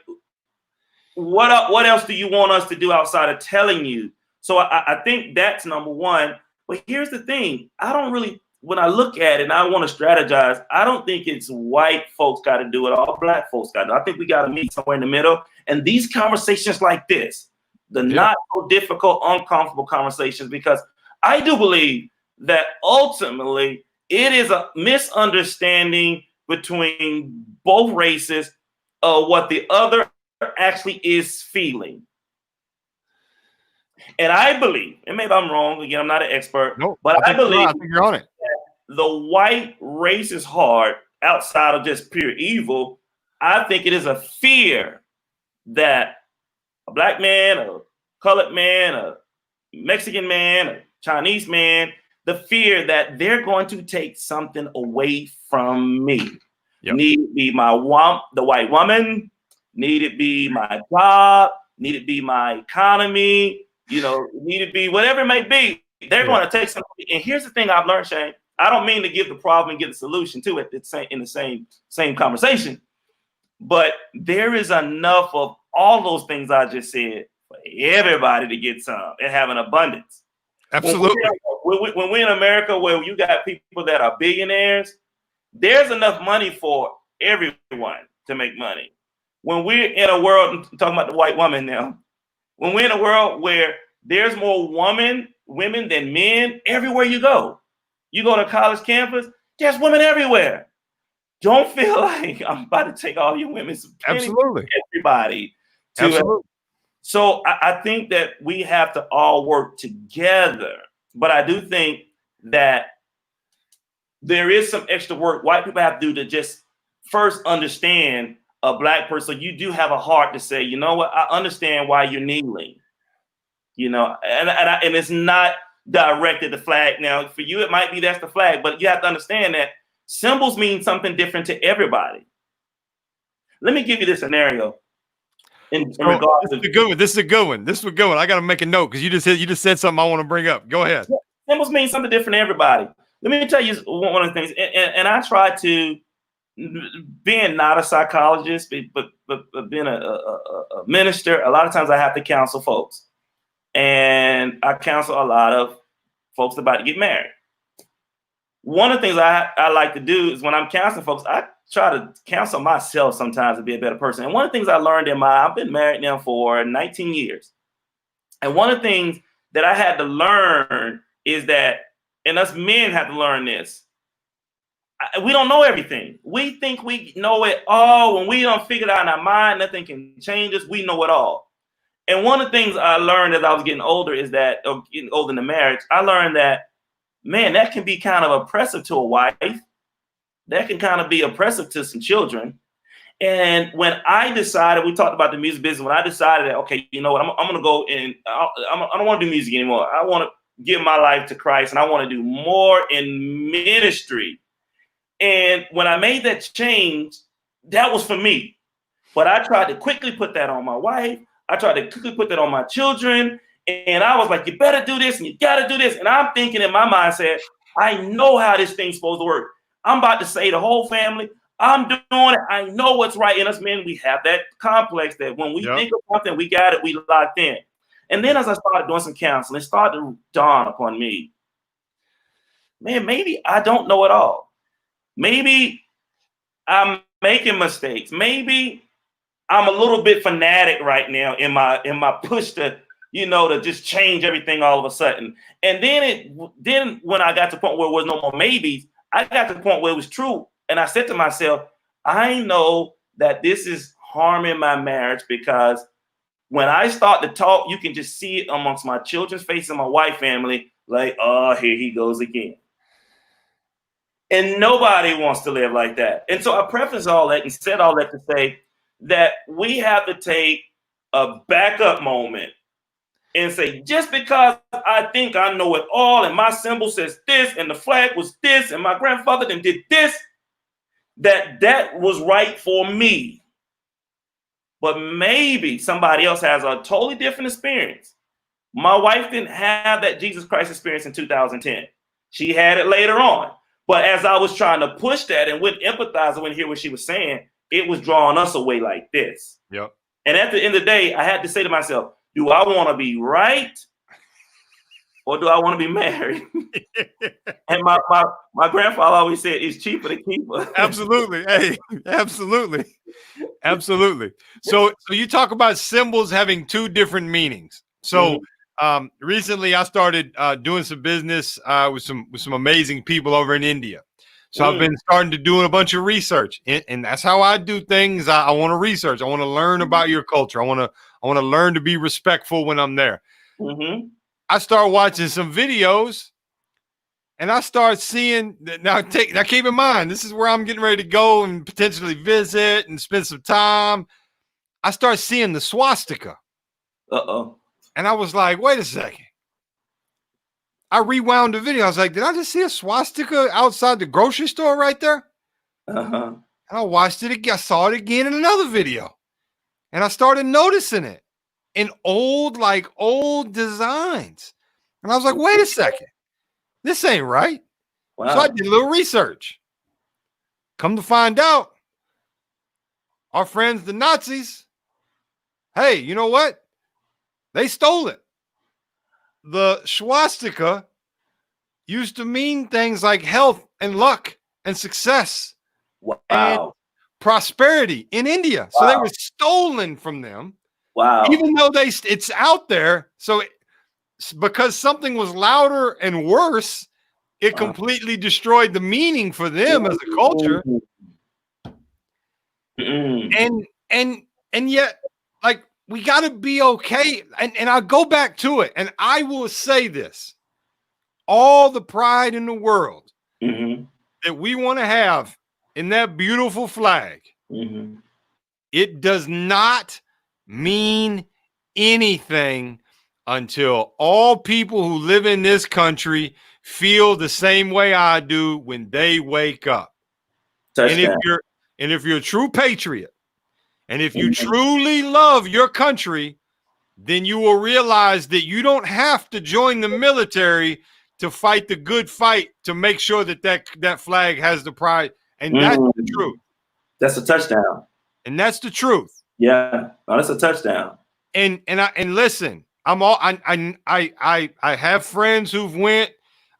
what else do you want us to do outside of telling you? So I think that's number one. But here's the thing, I don't really, when I look at it and I want to strategize, I don't think it's white folks got to do it, all Black folks got to do it. I think we got to meet somewhere in the middle. And these conversations like this, the not so difficult, uncomfortable conversations, because I do believe that ultimately it is a misunderstanding between both races of what the other actually is feeling. And I believe, and maybe I'm wrong, again, I'm not an expert, but I believe I think you're on it. The white racist heart, outside of just pure evil, I think it is a fear that a Black man, a colored man, a Mexican man, a Chinese man, the fear that they're going to take something away from me. Yep. Need it be the white woman, need it be my job, need it be my economy, you know, need it be whatever it may be. They're going to take something. And here's the thing I've learned, Shane. I don't mean to give the problem and give the solution to it in the same conversation, but there is enough of all those things I just said for everybody to get some and have an abundance. Absolutely. When we're in America, where you got people that are billionaires, there's enough money for everyone to make money. When we're in a world, I'm talking about the white woman now, when we're in a world where there's more women than men, everywhere you go to college campus, there's women everywhere. Don't feel like I'm about to take all your women. Absolutely. Everybody. Absolutely. So I think that we have to all work together. But I do think that there is some extra work white people have to do to just first understand a Black person. You do have a heart to say, you know what, I understand why you're kneeling. You know, and it's not directed the flag. Now, for you, it might be that's the flag, but you have to understand that symbols mean something different to everybody. Let me give you this scenario. In regards this is a good one. This is a good one. I got to make a note because you just said something I want to bring up. Go ahead. Symbols mean something different to everybody. Let me tell you one of the things, and I try to, being not a psychologist, but being a minister, a lot of times I have to counsel folks. And I counsel a lot of folks about to get married. One of the things I like to do is when I'm counseling folks, I try to counsel myself sometimes to be a better person. And one of the things I learned I've been married now for 19 years. And one of the things that I had to learn is that, and us men have to learn this, we don't know everything. We think we know it all. When we don't figure it out in our mind, nothing can change us. We know it all. And one of the things I learned as I was getting older is that, getting older in the marriage, I learned that, man, that can be kind of oppressive to a wife. That can kind of be oppressive to some children. And when I decided, we talked about the music business, when I decided that, okay, you know what, I'm going to go and I don't want to do music anymore. I want to give my life to Christ and I want to do more in ministry. And when I made that change, that was for me. But I tried to quickly put that on my wife. I tried to quickly put that on my children. And I was like, you better do this and you got to do this. And I'm thinking in my mindset, I know how this thing's supposed to work. I'm about to say the whole family, I'm doing it. I know what's right. In us men, we have that complex that when we think of something, we got it, we locked in. And then as I started doing some counseling, it started to dawn upon me, man, maybe I don't know it all. maybe I'm making mistakes. Maybe I'm a little bit fanatic right now in my push to, to just change everything all of a sudden. And then when I got to the point where there was no more maybes, I got to the point where it was true. And I said to myself, I know that this is harming my marriage, because when I start to talk, you can just see it amongst my children's face and my wife family, like, oh, here he goes again. And nobody wants to live like that. And so I preface all that and said all that to say that we have to take a backup moment and say, just because I think I know it all and my symbol says this and the flag was this and my grandfather then did this, that was right for me. But maybe somebody else has a totally different experience. My wife didn't have that Jesus Christ experience in 2010. She had it later on. But as I was trying to push that and wouldn't empathize, I wouldn't hear what she was saying, it was drawing us away like this. Yep. And at the end of the day, I had to say to myself, do I want to be right or do I want to be married? And my grandfather always said, it's cheaper to keep her. Absolutely. Hey, absolutely. Absolutely. So you talk about symbols having two different meanings. So recently I started doing some business with some amazing people over in India. So I've been starting to do a bunch of research, and that's how I do things. I want to research. I want to learn about your culture. I want to learn to be respectful when I'm there. I start watching some videos, and I start seeing now keep in mind, this is where I'm getting ready to go and potentially visit and spend some time. I start seeing the swastika. And I was like, wait a second. I rewound the video. I was like, did I just see a swastika outside the grocery store right there? And I watched it again. I saw it again in another video. And I started noticing it in old designs. And I was like, wait a second. This ain't right. Wow. So I did a little research. Come to find out, our friends, the Nazis, hey, you know what? They stole it. The swastika used to mean things like health and luck and success and prosperity in India. So they were stolen from them. Wow. Even though it's out there. So because something was louder and worse, it completely destroyed the meaning for them as a culture. And yet, like, we got to be okay. And I'll go back to it. And I will say this, all the pride in the world that we want to have in that beautiful flag, it does not mean anything until all people who live in this country feel the same way I do when they wake up. And if you're a true patriot, and if you truly love your country, then you will realize that you don't have to join the military to fight the good fight to make sure that flag has the pride. And that's the truth. That's a touchdown. And that's the truth. Yeah, no, that's a touchdown. And listen, I have friends who've went.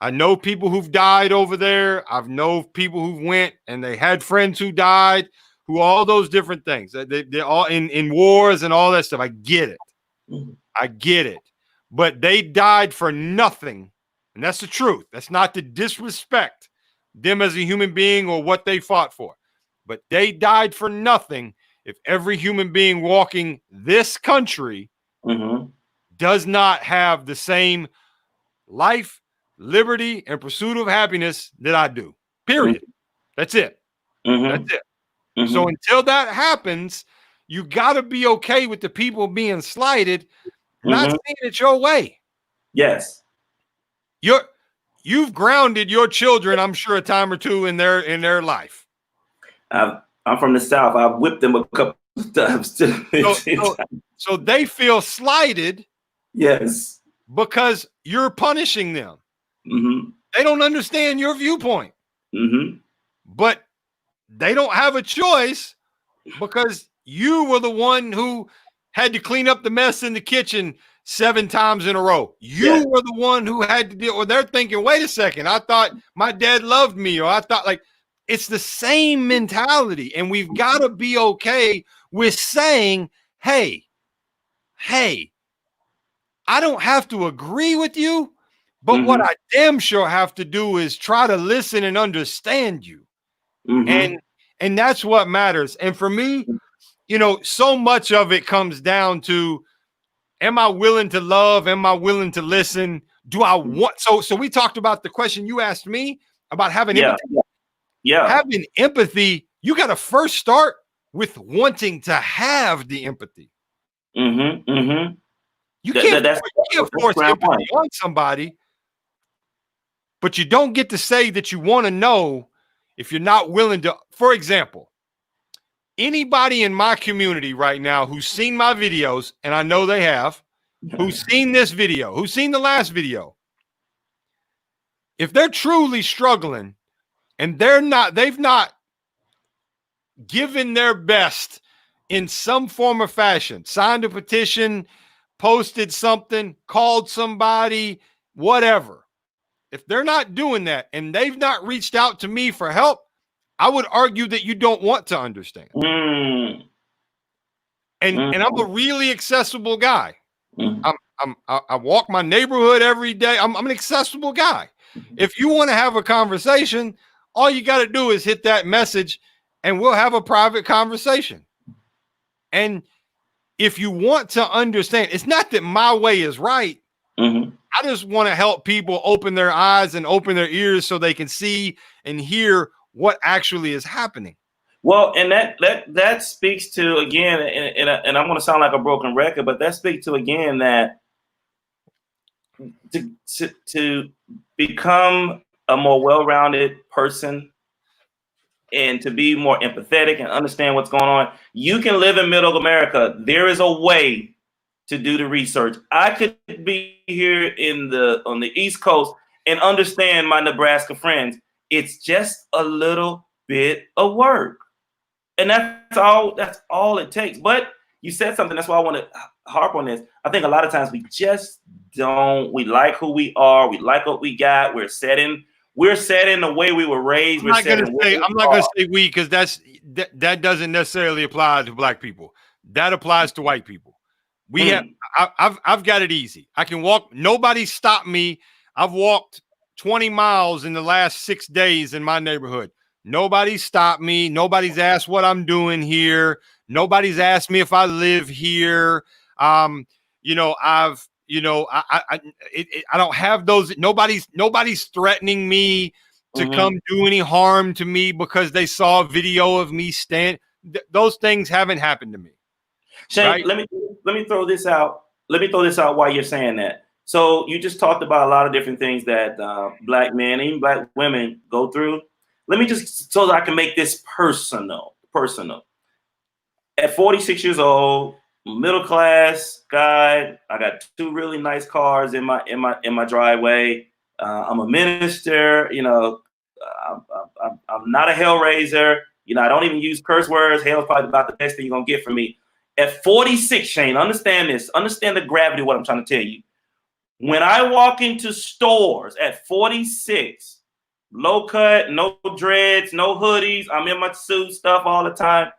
I know people who've died over there. I've known people who've went and they had friends who died. Who all those different things. They're all in wars and all that stuff. I get it. I get it. But they died for nothing. And that's the truth. That's not to disrespect them as a human being or what they fought for. But they died for nothing if every human being walking this country does not have the same life, liberty, and pursuit of happiness that I do. Period. That's it. That's it. So until that happens, you got to be okay with the people being slighted, not seeing it your way. Yes. You've grounded your children, I'm sure, a time or two in their life. I'm from the South. I've whipped them a couple of times. So they feel slighted. Yes. Because you're punishing them. They don't understand your viewpoint. But they don't have a choice because you were the one who had to clean up the mess in the kitchen 7 times in a row. You were the one who had to deal with. They're thinking, wait a second, I thought my dad loved me, or I thought, like, It's the same mentality. And we've got to be okay with saying, hey, I don't have to agree with you, but what I damn sure have to do is try to listen and understand you. And that's what matters. And for me, you know, so much of it comes down to, am I willing to love? Am I willing to listen? Do I want? So we talked about the question you asked me about having empathy. Having empathy, you got to first start with wanting to have the empathy. You can't force empathy on somebody, but you don't get to say that you want to know if you're not willing to. For example, anybody in my community right now who's seen my videos, and I know they have, who's seen this video, who's seen the last video, if they're truly struggling and they've not given their best in some form or fashion, signed a petition, posted something, called somebody, whatever, if they're not doing that and they've not reached out to me for help, I would argue that you don't want to understand. And I'm a really accessible guy. I walk my neighborhood every day. I'm an accessible guy. If you want to have a conversation, all you got to do is hit that message and we'll have a private conversation. And if you want to understand, it's not that my way is right. I just want to help people open their eyes and open their ears so they can see and hear what actually is happening. Well, and that speaks to, again, and I'm going to sound like a broken record, but that speaks to, again, that to become a more well-rounded person and to be more empathetic and understand what's going on, you can live in middle America. There is a way to do the research. I could be here on the East Coast and understand my Nebraska friends. It's just a little bit of work. And that's all it takes. But you said something, that's why I want to harp on this. I think a lot of times we just don't, we like who we are, we like what we got, we're set in the way we were raised. I'm not gonna say we, because that doesn't necessarily apply to black people. That applies to white people. I've got it easy. I can walk, nobody stopped me. I've walked 20 miles in the last 6 days in my neighborhood. Nobody stopped me. Nobody's asked what I'm doing here. Nobody's asked me if I live here. I don't have those. Nobody's threatening me to come do any harm to me because they saw a video of me those things haven't happened to me. Shane, right? let me throw this out. Let me throw this out while you're saying that. So you just talked about a lot of different things that black men, even black women, go through. Let me just, so that I can make this personal. At 46 years old, middle class guy, I got 2 really nice cars in my driveway. I'm a minister. You know, I'm not a hellraiser. You know, I don't even use curse words. Hell is probably about the best thing you're gonna get from me. At 46, Shane, understand this. Understand the gravity of what I'm trying to tell you. When I walk into stores at 46, low cut, no dreads, no hoodies, I'm in my suit stuff all the time,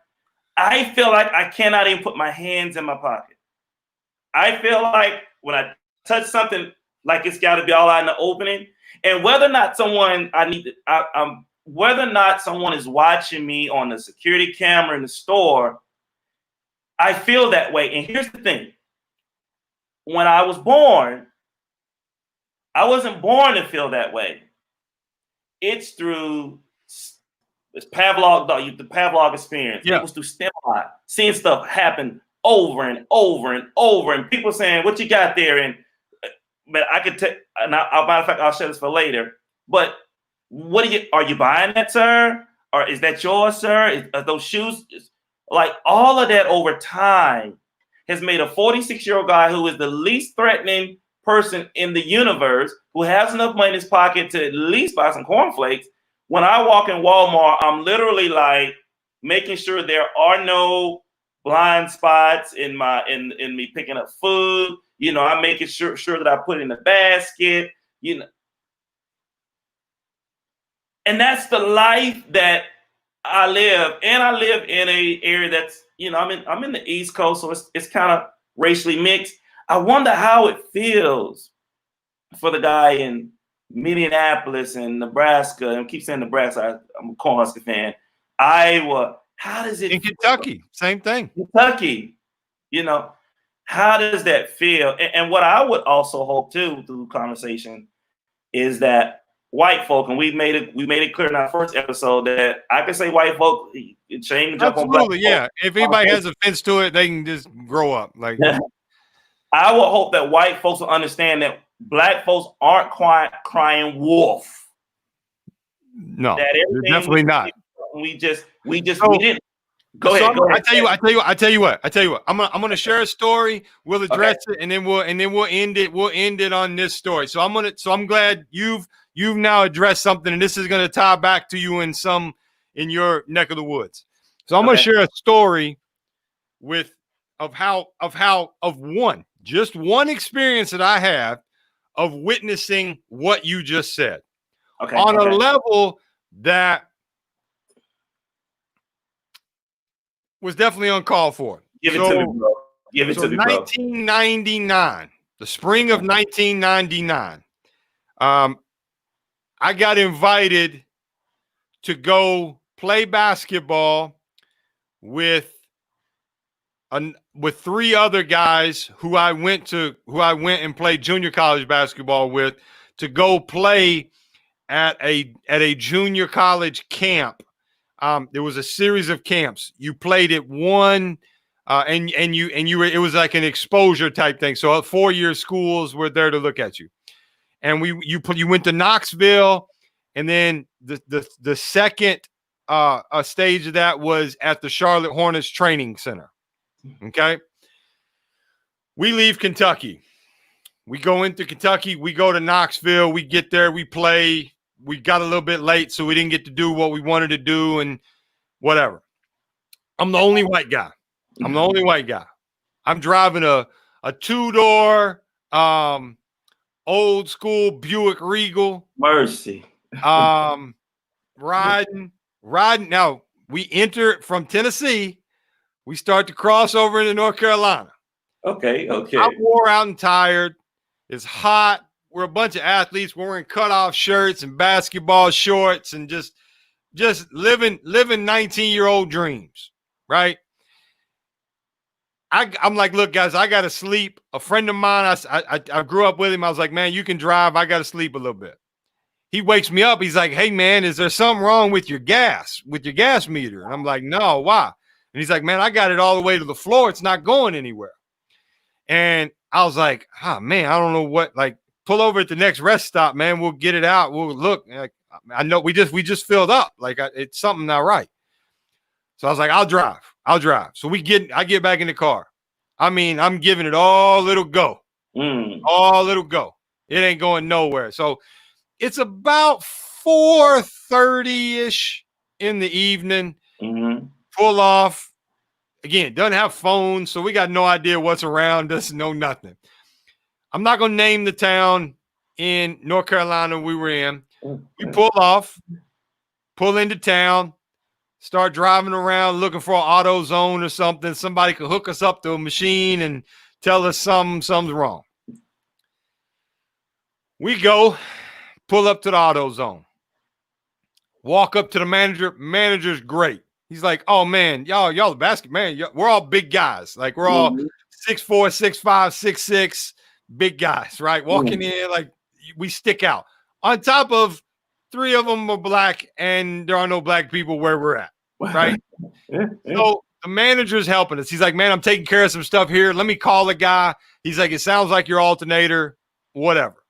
I feel like I cannot even put my hands in my pocket. I feel like when I touch something, like it's got to be all out in the opening. And whether or not someone is watching me on the security camera in the store, I feel that way. And here's the thing. When I was born, I wasn't born to feel that way. It's through this Pavlov, the Pavlov experience. Yeah. It was through stimuli, seeing stuff happen over and over and over, and people saying, "What you got there?" And but I could take. Matter of fact, I'll share this for later. But are you buying that, sir? Or is that yours, sir? Are those shoes? Like all of that over time has made a 46-year-old guy who is the least threatening person in the universe, who has enough money in his pocket to at least buy some cornflakes. When I walk in Walmart, I'm literally like making sure there are no blind spots in me picking up food. You know, I'm making sure that I put it in the basket. You know, And that's the life that I live. And I live in a area that's, I'm in the East Coast, so it's kind of racially mixed. I wonder how it feels for the guy in Minneapolis and Nebraska, and I keep saying Nebraska, I'm a Cornhusker fan. Iowa, how does it in Kentucky? Same thing. Kentucky, how does that feel? And what I would also hope too through conversation is that white folk, and we made it clear in our first episode that I can say white folk, shame to jump on black folk. Yeah. If anybody has offense to it, they can just grow up. Like I would hope that white folks will understand that black folks aren't crying wolf. No, definitely not. We didn't. Go ahead. I tell you what. I'm gonna share a story. We'll address it, and then we'll end it. We'll end it on this story. So I'm glad you've now addressed something, and this is gonna tie back to you in your neck of the woods. So I'm gonna share a story of one experience that I have of witnessing what you just said on a level that was definitely uncalled for. Give it to me, bro. Give it to me, bro. 1999, the spring of 1999, I got invited to go play basketball with three other guys who I went and played junior college basketball with, to go play at a junior college camp. There was a series of camps. You played at one, and you were, it was like an exposure type thing. So 4-year schools were there to look at you. And you went to Knoxville, and then the second stage of that was at the Charlotte Hornets Training Center. Okay. We leave Kentucky. We go into Kentucky. We go to Knoxville. We get there. We play. We got a little bit late, so we didn't get to do what we wanted to do and whatever. I'm the only white guy. I'm driving a 2-door old school Buick Regal. Mercy. Riding. Now, we enter from Tennessee. We start to cross over into North Carolina. Okay. I'm wore out and tired. It's hot. We're a bunch of athletes. We're wearing cutoff shirts and basketball shorts and just living 19-year-old dreams, right? I'm like, look, guys, I got to sleep. A friend of mine, I grew up with him. I was like, man, you can drive. I got to sleep a little bit. He wakes me up. He's like, hey, man, is there something wrong with your gas meter? And I'm like, no, why? And he's like, man, I got it all the way to the floor. It's not going anywhere. And I was like, man, I don't know what, like, pull over at the next rest stop, man. We'll get it out. We'll look. Like, I know we just filled up. Like, it's something not right. So I was like, I'll drive. So I get back in the car. I mean, I'm giving it all little go. All little go. It ain't going nowhere. So it's about 4:30-ish in the evening. Pull off. Again, doesn't have phones, so we got no idea what's around us, no nothing. I'm not going to name the town in North Carolina we were in. We pull off, pull into town, start driving around looking for an AutoZone or something. Somebody could hook us up to a machine and tell us something's wrong. We go, pull up to the AutoZone. Walk up to the manager. Manager's great. He's like, oh, man, y'all the basket, man, we're all big guys. Like, we're all 6'4", 6'5", 6'6", big guys, right? Walking in, like, we stick out. On top of 3 of them are black, and there are no black people where we're at, right? So the manager's helping us. He's like, man, I'm taking care of some stuff here. Let me call the guy. He's like, it sounds like your alternator, whatever.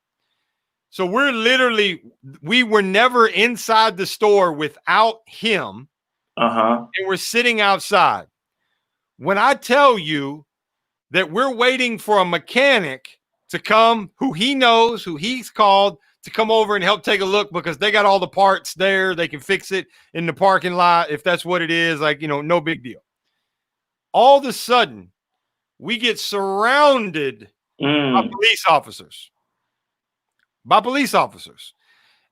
So we were never inside the store without him. And we're sitting outside. When I tell you that we're waiting for a mechanic to come, who he knows, who he's called to come over and help take a look, because they got all the parts there. They can fix it in the parking lot if that's what it is. Like, no big deal. All of a sudden, we get surrounded by police officers.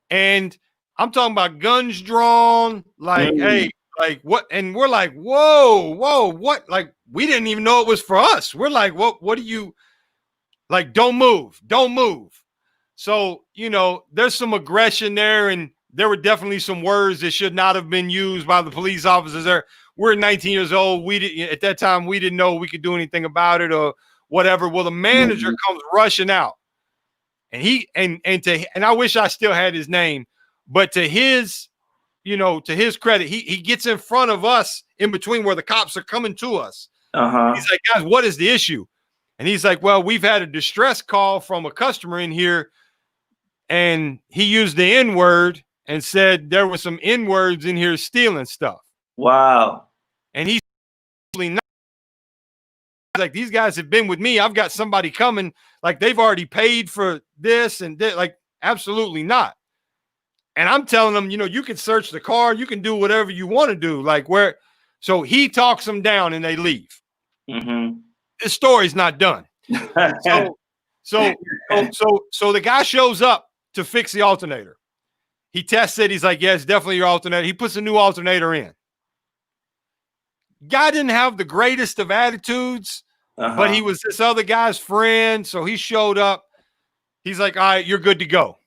And I'm talking about guns drawn, like, hey, like what? And we're like, whoa, what? Like, we didn't even know it was for us. We're like, what do you like? Don't move. So, there's some aggression there, and there were definitely some words that should not have been used by the police officers there. We're 19 years old. At that time, we didn't know we could do anything about it or whatever. Well, the manager comes rushing out, and and I wish I still had his name, but to his credit, he gets in front of us in between where the cops are coming to us. He's like, guys, what is the issue? And he's like, well, we've had a distress call from a customer in here, and he used the N-word and said there were some N-words in here stealing stuff. Wow. And he's not like, these guys have been with me. I've got somebody coming. Like, they've already paid for this and that. Like, absolutely not. And I'm telling them, you can search the car. You can do whatever you want to do. So he talks them down and they leave. This story's not done. So the guy shows up to fix the alternator. He tests it. He's like, yeah, it's definitely your alternator. He puts a new alternator in. Guy didn't have the greatest of attitudes, but he was this other guy's friend. So he showed up. He's like, all right, you're good to go.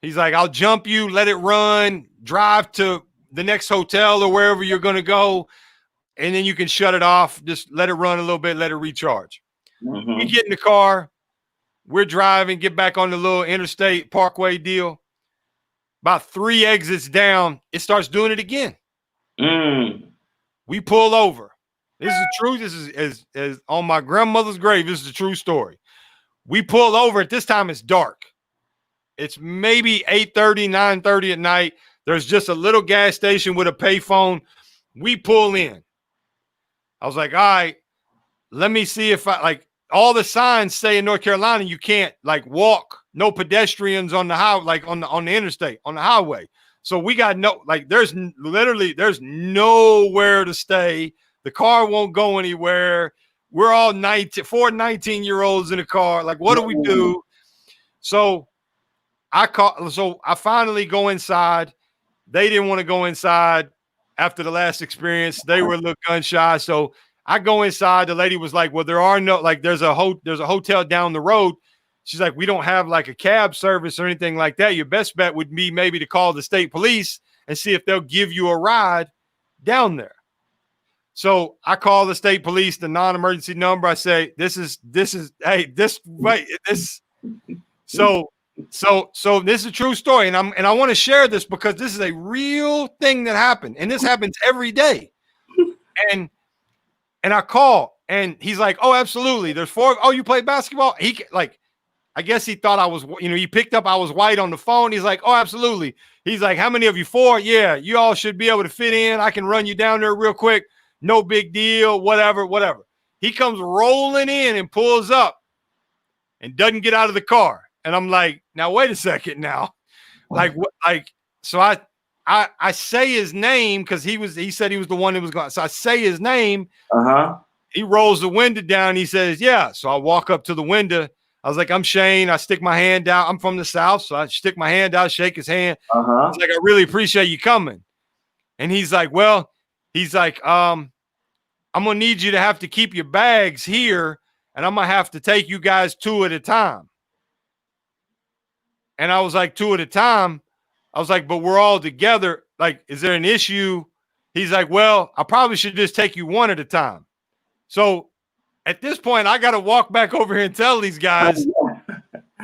He's like, I'll jump you, let it run, drive to the next hotel or wherever you're going to go, and then you can shut it off. Just let it run a little bit, let it recharge. We get in the car. We're driving, get back on the little interstate parkway deal. About 3 exits down, it starts doing it again. We pull over. This is the truth. This is as on my grandmother's grave. This is the true story. We pull over. At this time, it's dark. It's maybe 8:30, 9:30 at night. There's just a little gas station with a payphone. We pull in. I was like, all right, let me see if all the signs say in North Carolina, you can't walk, no pedestrians on the highway, on the interstate, on the highway. So we got there's nowhere to stay. The car won't go anywhere. We're all 4 19-year-olds in a car. What do we do? So I finally go inside. They didn't want to go inside after the last experience. They were a little gun shy. So I go inside. The lady was like, well, there are no, there's a hotel down the road. She's like, we don't have a cab service or anything like that. Your best bet would be maybe to call the state police and see if they'll give you a ride down there. So I call the state police, the non-emergency number. I say, So this is a true story, and I want to share this because this is a real thing that happened, and this happens every day. And I call, and he's like, "Oh, absolutely. There's 4. Oh, you play basketball?" I guess he thought I was, he picked up I was white on the phone. He's like, "Oh, absolutely." He's like, "How many of you? 4? Yeah, you all should be able to fit in. I can run you down there real quick. No big deal. Whatever." He comes rolling in and pulls up, and doesn't get out of the car. And I'm like, now wait a second now. So I say his name because he said he was the one that was going. So I say his name. He rolls the window down. He says, yeah. So I walk up to the window. I was like, I'm Shane. I stick my hand out. I'm from the South. So I stick my hand out, shake his hand. I was like, I really appreciate you coming. And he's like, I'm going to need you to have to keep your bags here. And I'm going to have to take you guys 2 at a time. And I was like, 2 at a time. I was like, but we're all together. Is there an issue? He's like, well, I probably should just take you 1 at a time. So at this point, I got to walk back over here and tell these guys,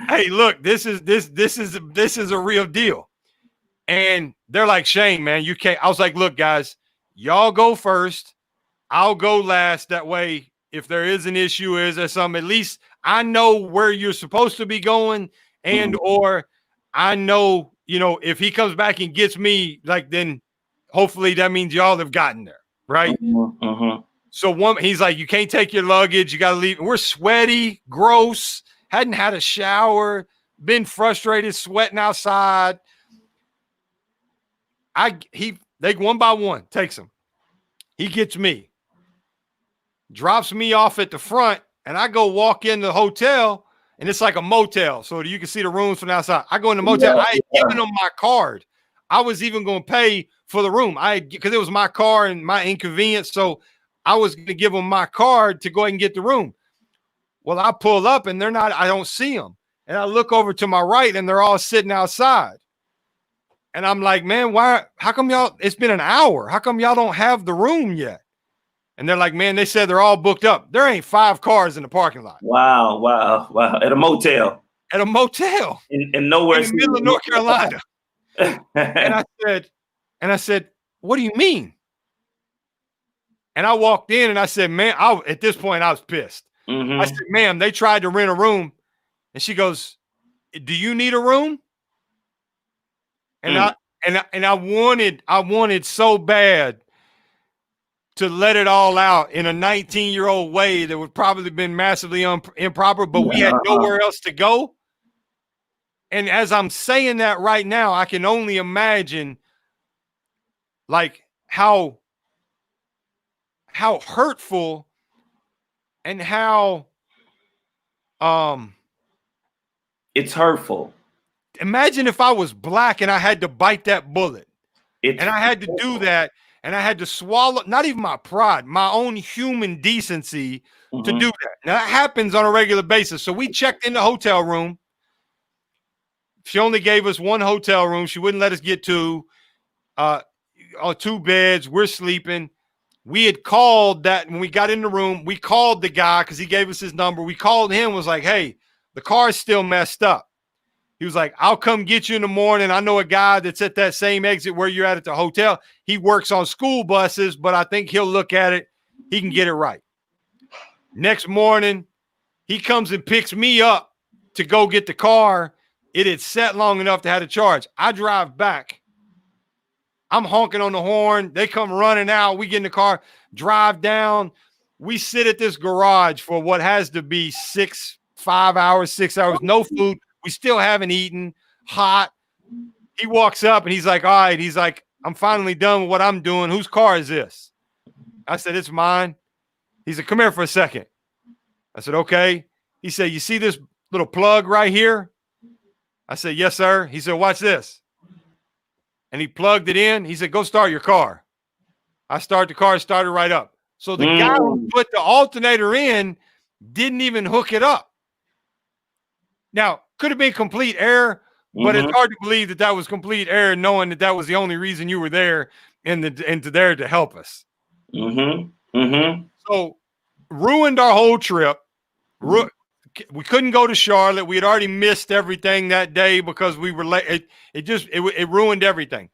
hey, look, this is a real deal. And they're like, Shane, man, you can't. I was like, look, guys, y'all go first. I'll go last. That way, if there is an issue, is there something, at least I know where you're supposed to be going. And or I know, if he comes back and gets me, then hopefully that means y'all have gotten there, right? So he's like, you can't take your luggage. You got to leave. And we're sweaty, gross, hadn't had a shower, been frustrated, sweating outside. They 1 by 1 takes him. He gets me, drops me off at the front, and I go walk in the hotel. And it's like a motel, so you can see the rooms from outside. I go in the motel. I ain't giving them my card. I was even going to pay for the room. Because it was my car and my inconvenience. So I was going to give them my card to go ahead and get the room. Well, I pull up and they're not, I don't see them. And I look over to my right and they're all sitting outside. And I'm like, man, how come y'all, it's been an hour. How come y'all don't have the room yet? And they're like, man, they said they're all booked up. There ain't 5 cars in the parking lot. Wow. At a motel. At a motel. And nowhere in the middle of North Carolina. and I said, what do you mean? And I walked in and I said, man, at this point I was pissed. I said, ma'am, they tried to rent a room. And she goes, do you need a room? And I wanted so bad to let it all out in a 19-year-old way that would probably have been massively improper, but we had nowhere else to go. And as I'm saying that right now, I can only imagine like how hurtful and how it's hurtful. Imagine if I was black and I had to bite that bullet. And I had to do that, and I had to swallow not even my pride, my own human decency to do that. Now that happens on a regular basis. So we checked in the hotel room. She only gave us 1 hotel room. She wouldn't let us get 2. 2 beds. We're sleeping. We had called that when we got in the room. We called the guy because he gave us his number. We called him, was like, hey, the car's still messed up. He was like, I'll come get you in the morning. I know a guy that's at that same exit where you're at the hotel. He works on school buses, but I think he'll look at it. He can get it right. Next morning, he comes and picks me up to go get the car. It had sat long enough to have a charge. I drive back. I'm honking on the horn. They come running out. We get in the car, drive down. We sit at this garage for what has to be 5 hours, 6 hours, no food. We still haven't eaten, hot. He walks up and he's like, all right. He's like, I'm finally done with what I'm doing. Whose car is this? I said, it's mine. He said, come here for a second. I said, okay. He said, you see this little plug right here? I said, yes, sir. He said, watch this. And he plugged it in. He said, go start your car. I started the car, started right up. So the guy who put the alternator in didn't even hook it up. Now, could have been complete error, but it's hard to believe that that was complete error, knowing that that was the only reason you were there and there to help us. So ruined our whole trip. We couldn't go to Charlotte. We had already missed everything that day because we were late. It ruined everything.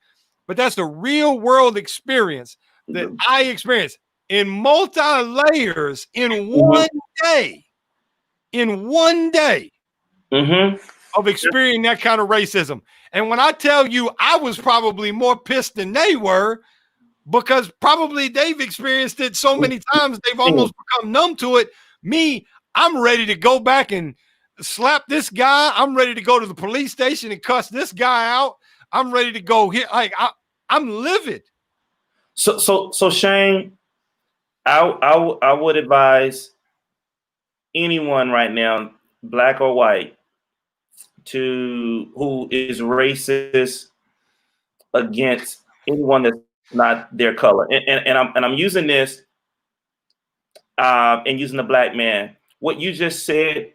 But that's the real world experience that I experienced in multi-layers in one day. In one day. Of experiencing that kind of racism. And when I tell you, I was probably more pissed than they were, because probably they've experienced it so many times they've almost become numb to it. Me, I'm ready to go back and slap this guy. I'm ready to go to the police station and cuss this guy out. I'm ready to go here. Like I'm livid. So Shane, I would advise anyone right now, black or white, who is racist against anyone that's not their color, and I'm using this and using the black man. What you just said,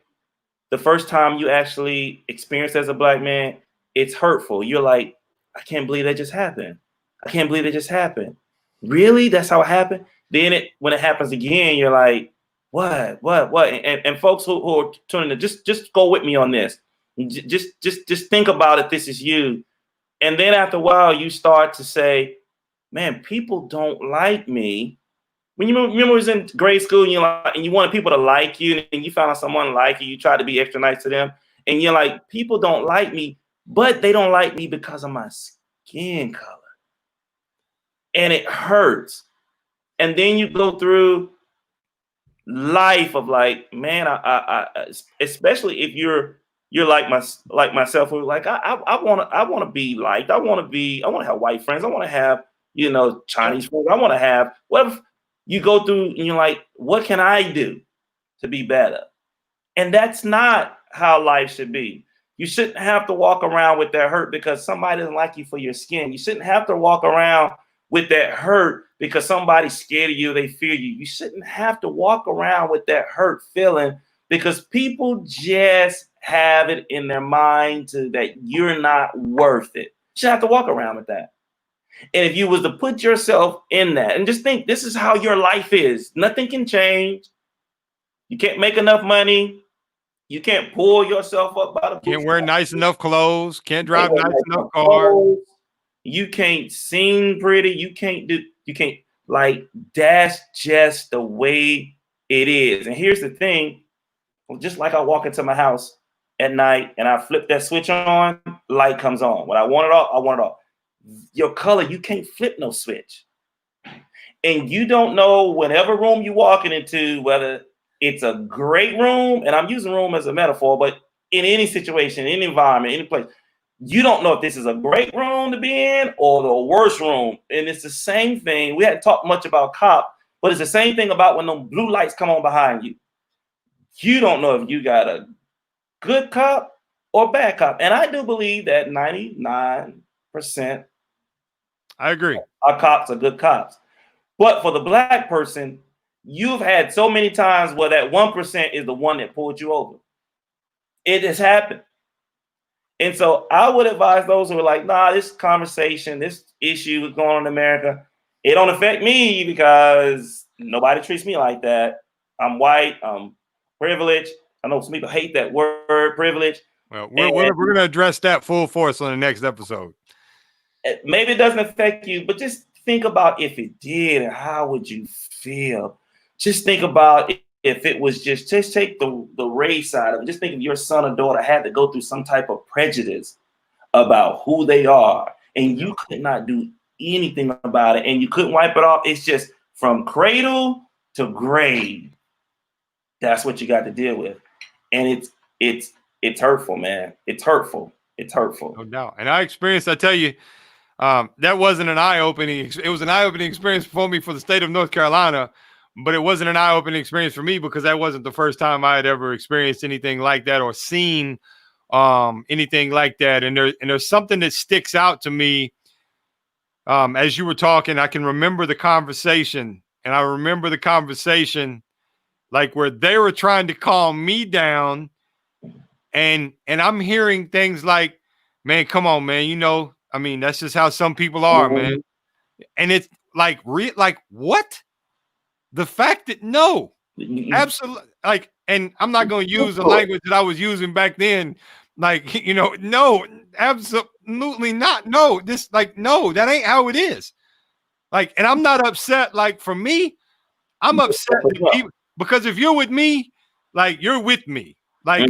the first time you actually experienced as a black man, it's hurtful. You're like, I can't believe that just happened. I can't believe it just happened. Really? That's how it happened? Then when it happens again, you're like, what? And folks who are tuning in, just go with me on this. Just think about it. This is you. And then after a while, you start to say, man, people don't like me. When you remember was in grade school and you wanted people to like you, and you found someone like you, you tried to be extra nice to them. And you're like, people don't like me, but they don't like me because of my skin color. And it hurts. And then you go through life of like, man, I especially if you're like myself, who like I want to be liked. I want to have white friends. I want to have, Chinese friends. I want to have whatever. You go through and you're like, what can I do to be better? And that's not how life should be. You shouldn't have to walk around with that hurt because somebody doesn't like you for your skin. You shouldn't have to walk around with that hurt because somebody's scared of you, they fear you. You shouldn't have to walk around with that hurt feeling because people just have it in their mind that you're not worth it. You should have to walk around with that. And if you was to put yourself in that and just think this is how your life is, nothing can change. You can't make enough money. You can't pull yourself up by the can't wear nice enough clothes, can't drive nice enough cars. You can't sing pretty. You can't like that's just the way it is. And here's the thing, just like I walk into my house at night and I flip that switch on, light comes on. When I want it off, I want it off. Your color, you can't flip no switch. And you don't know whatever room you're walking into, whether it's a great room, and I'm using room as a metaphor, but in any situation, any environment, any place, you don't know if this is a great room to be in or the worst room. And it's the same thing. We hadn't talked much about cop, but it's the same thing about when those blue lights come on behind you. You don't know if you got a good cop or bad cop. And I do believe that 99% I agree. Our cops are good cops. But for the black person, you've had so many times where that 1% is the one that pulled you over. It has happened. And so I would advise those who are like, nah, this conversation, this issue is going on in America. It don't affect me because nobody treats me like that. I'm white, I'm privileged. I know some people hate that word, privilege. Well, we're going to address that full force on the next episode. Maybe it doesn't affect you, but just think about if it did and how would you feel? Just think about if it was just take the race side of it. Just think if your son or daughter had to go through some type of prejudice about who they are and you could not do anything about it and you couldn't wipe it off. It's just from cradle to grave. That's what you got to deal with. And it's hurtful, man. It's hurtful. It's hurtful. No doubt. And I tell you, that wasn't an eye-opening. It was an eye-opening experience for me for the state of North Carolina, but it wasn't an eye-opening experience for me because that wasn't the first time I had ever experienced anything like that or seen anything like that. And there's something that sticks out to me. As you were talking, I can remember the conversation, and I remember the conversation like where they were trying to calm me down, and I'm hearing things like, "Man, come on, man, you know." I mean, that's just how some people are, man. And it's like, like what? The fact that no, absolutely, like, and I'm not going to use the language that I was using back then. Like, you know, no, absolutely not. No, no, that ain't how it is. Like, and I'm not upset. Like, for me, I'm upset because if you're with me, like, you're with me. Like,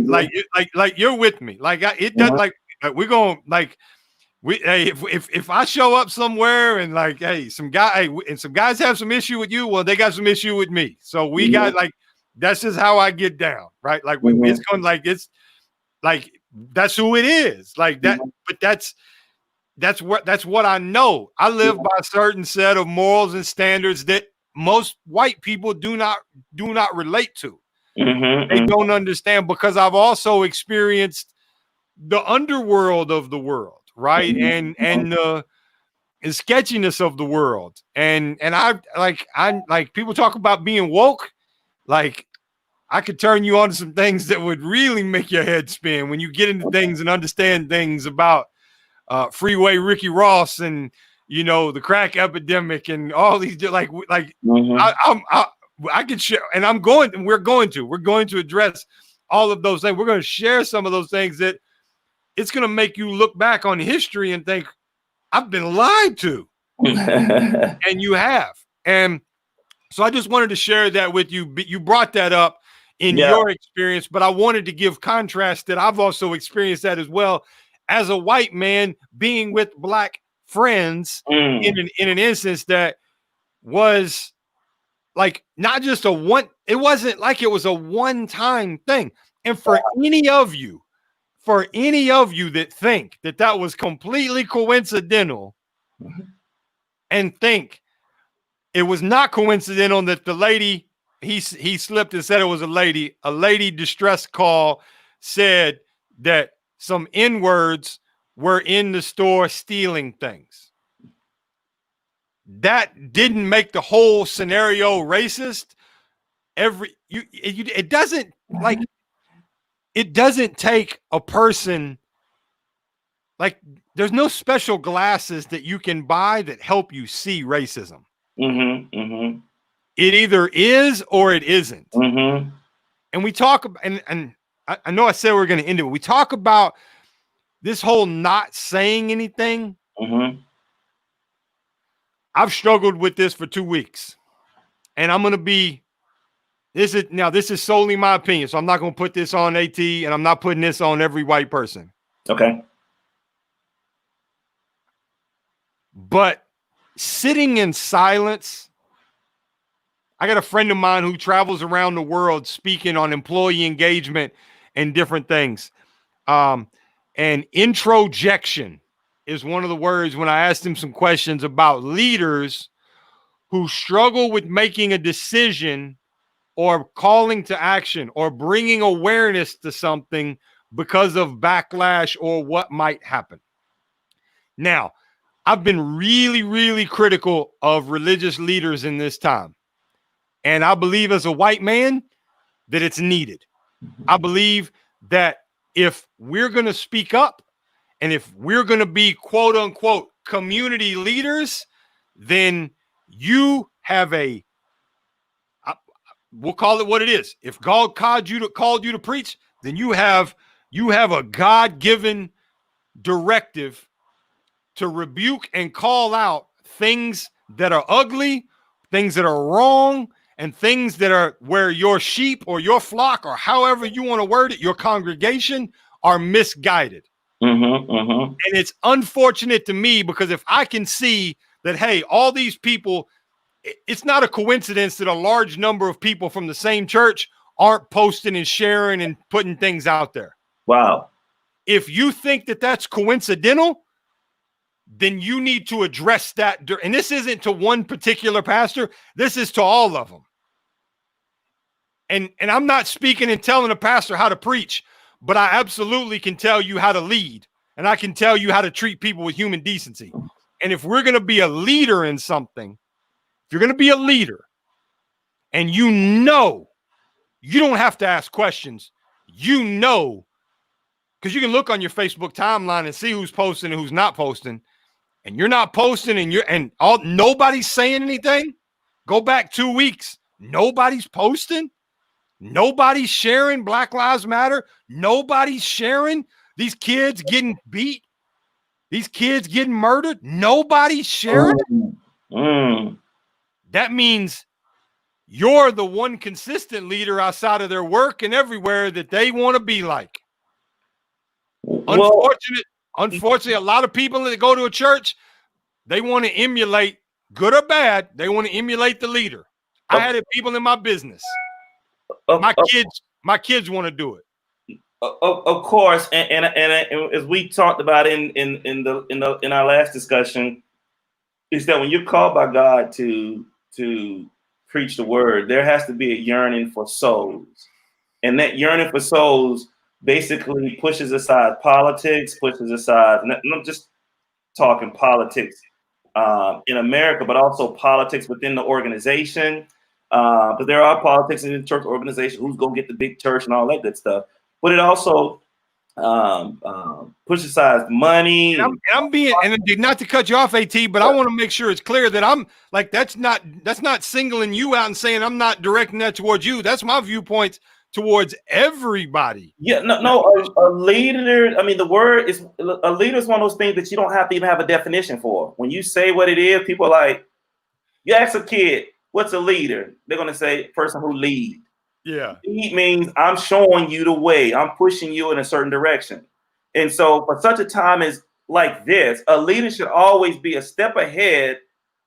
like you're with me. Like, it does. Like, we're going like. If I show up somewhere and like, hey, some guys have some issue with you, well, they got some issue with me. So we got like, that's just how I get down, right? Like it's going like it's like that's who it is, like that. But that's what I know. I live by a certain set of morals and standards that most white people do not relate to. They don't understand because I've also experienced the underworld of the world. Right. And the sketchiness of the world. And I like people talk about being woke. Like I could turn you on to some things that would really make your head spin when you get into things and understand things about Freeway Ricky Ross and, you know, the crack epidemic and all these I could share, and we're going to address all of those things. We're going to share some of those things that it's going to make you look back on history and think, I've been lied to. And you have. And so I just wanted to share that with you. You brought that up in your experience, but I wanted to give contrast that I've also experienced that as well as a white man being with black friends in an instance that was like not just it wasn't like it was a one-time thing. And for any of you that think that was completely coincidental and think it was not coincidental that the lady, he slipped and said it was a lady distress call said that some N-words were in the store stealing things. That didn't make the whole scenario racist. It doesn't, like, it doesn't take a person, like, there's no special glasses that you can buy that help you see racism. It either is or it isn't. And we talk about, and I know I said we're going to end it, but we talk about this whole not saying anything. I've struggled with this for 2 weeks, and I'm going to be, this is solely my opinion. So I'm not going to put this on AT, and I'm not putting this on every white person. Okay. But sitting in silence, I got a friend of mine who travels around the world speaking on employee engagement and different things. And introjection is one of the words when I asked him some questions about leaders who struggle with making a decision or calling to action or bringing awareness to something because of backlash or what might happen. Now, I've been really, really critical of religious leaders in this time. And I believe as a white man that it's needed. I believe that if we're going to speak up and if we're going to be quote unquote community leaders, then you have we'll call it what it is. If God called you to preach, then you have a God-given directive to rebuke and call out things that are ugly, things that are wrong, and things that are where your sheep or your flock or however you want to word it, your congregation are misguided. And it's unfortunate to me because if I can see that, hey, all these people, it's not a coincidence that a large number of people from the same church aren't posting and sharing and putting things out there. Wow. If you think that that's coincidental, then you need to address that. And this isn't to one particular pastor. This is to all of them. And I'm not speaking and telling a pastor how to preach, but I absolutely can tell you how to lead. And I can tell you how to treat people with human decency. And if we're going to be a leader in something, if you're going to be a leader and you know, you don't have to ask questions, you know, because you can look on your Facebook timeline and see who's posting and who's not posting. And you're not posting and nobody's saying anything. Go back 2 weeks. Nobody's posting. Nobody's sharing Black Lives Matter. Nobody's sharing these kids getting beat. These kids getting murdered. Nobody's sharing. That means you're the one consistent leader outside of their work and everywhere that they want to be like. Unfortunately, a lot of people that go to a church, they want to emulate, good or bad, they want to emulate the leader. I had people in my business. My kids want to do it. Of course, and as we talked about in our last discussion, is that when you're called by God to preach the word, there has to be a yearning for souls, and that yearning for souls basically pushes aside politics, pushes aside, and I'm just talking politics in America, but also politics within the organization. But there are politics in the church organization, who's going to get the big church and all that good stuff. But it also pushes aside money. And I'm being, and not to cut you off, AT, but I want to make sure it's clear that I'm like, that's not singling you out and saying I'm not directing that towards you. That's my viewpoint towards everybody. Yeah, no, a leader. I mean, the word is a leader is one of those things that you don't have to even have a definition for. When you say what it is, people are like, you ask a kid, what's a leader? They're going to say person who leads. Yeah. Lead means I'm showing you the way. I'm pushing you in a certain direction. And so for such a time as like this, a leader should always be a step ahead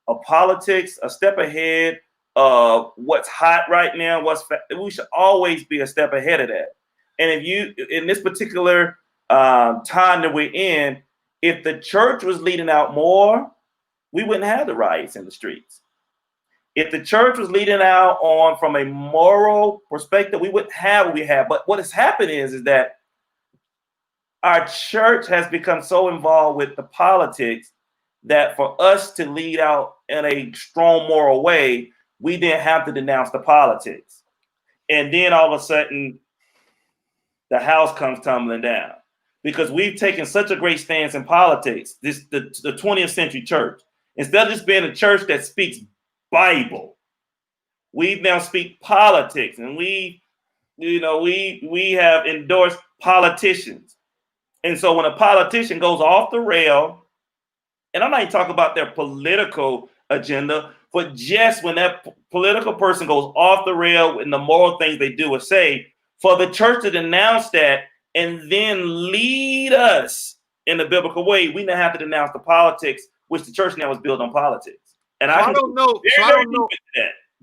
of politics, a step ahead of what's hot right now. We should always be a step ahead of that. And if you, in this particular time that we're in, if the church was leading out more, we wouldn't have the riots in the streets. If the church was leading out on from a moral perspective, we wouldn't have what we have. But what has happened is that our church has become so involved with the politics that for us to lead out in a strong moral way, we didn't have to denounce the politics. And then all of a sudden, the house comes tumbling down because we've taken such a great stance in politics. The 20th century church, instead of just being a church that speaks Bible, we now speak politics, and we have endorsed politicians. And so when a politician goes off the rail, and I'm not even talking about their political agenda, but just when that political person goes off the rail in the moral things they do or say, for the church to denounce that and then lead us in the biblical way, we now have to denounce the politics, which the church now is built on politics. And so I don't know.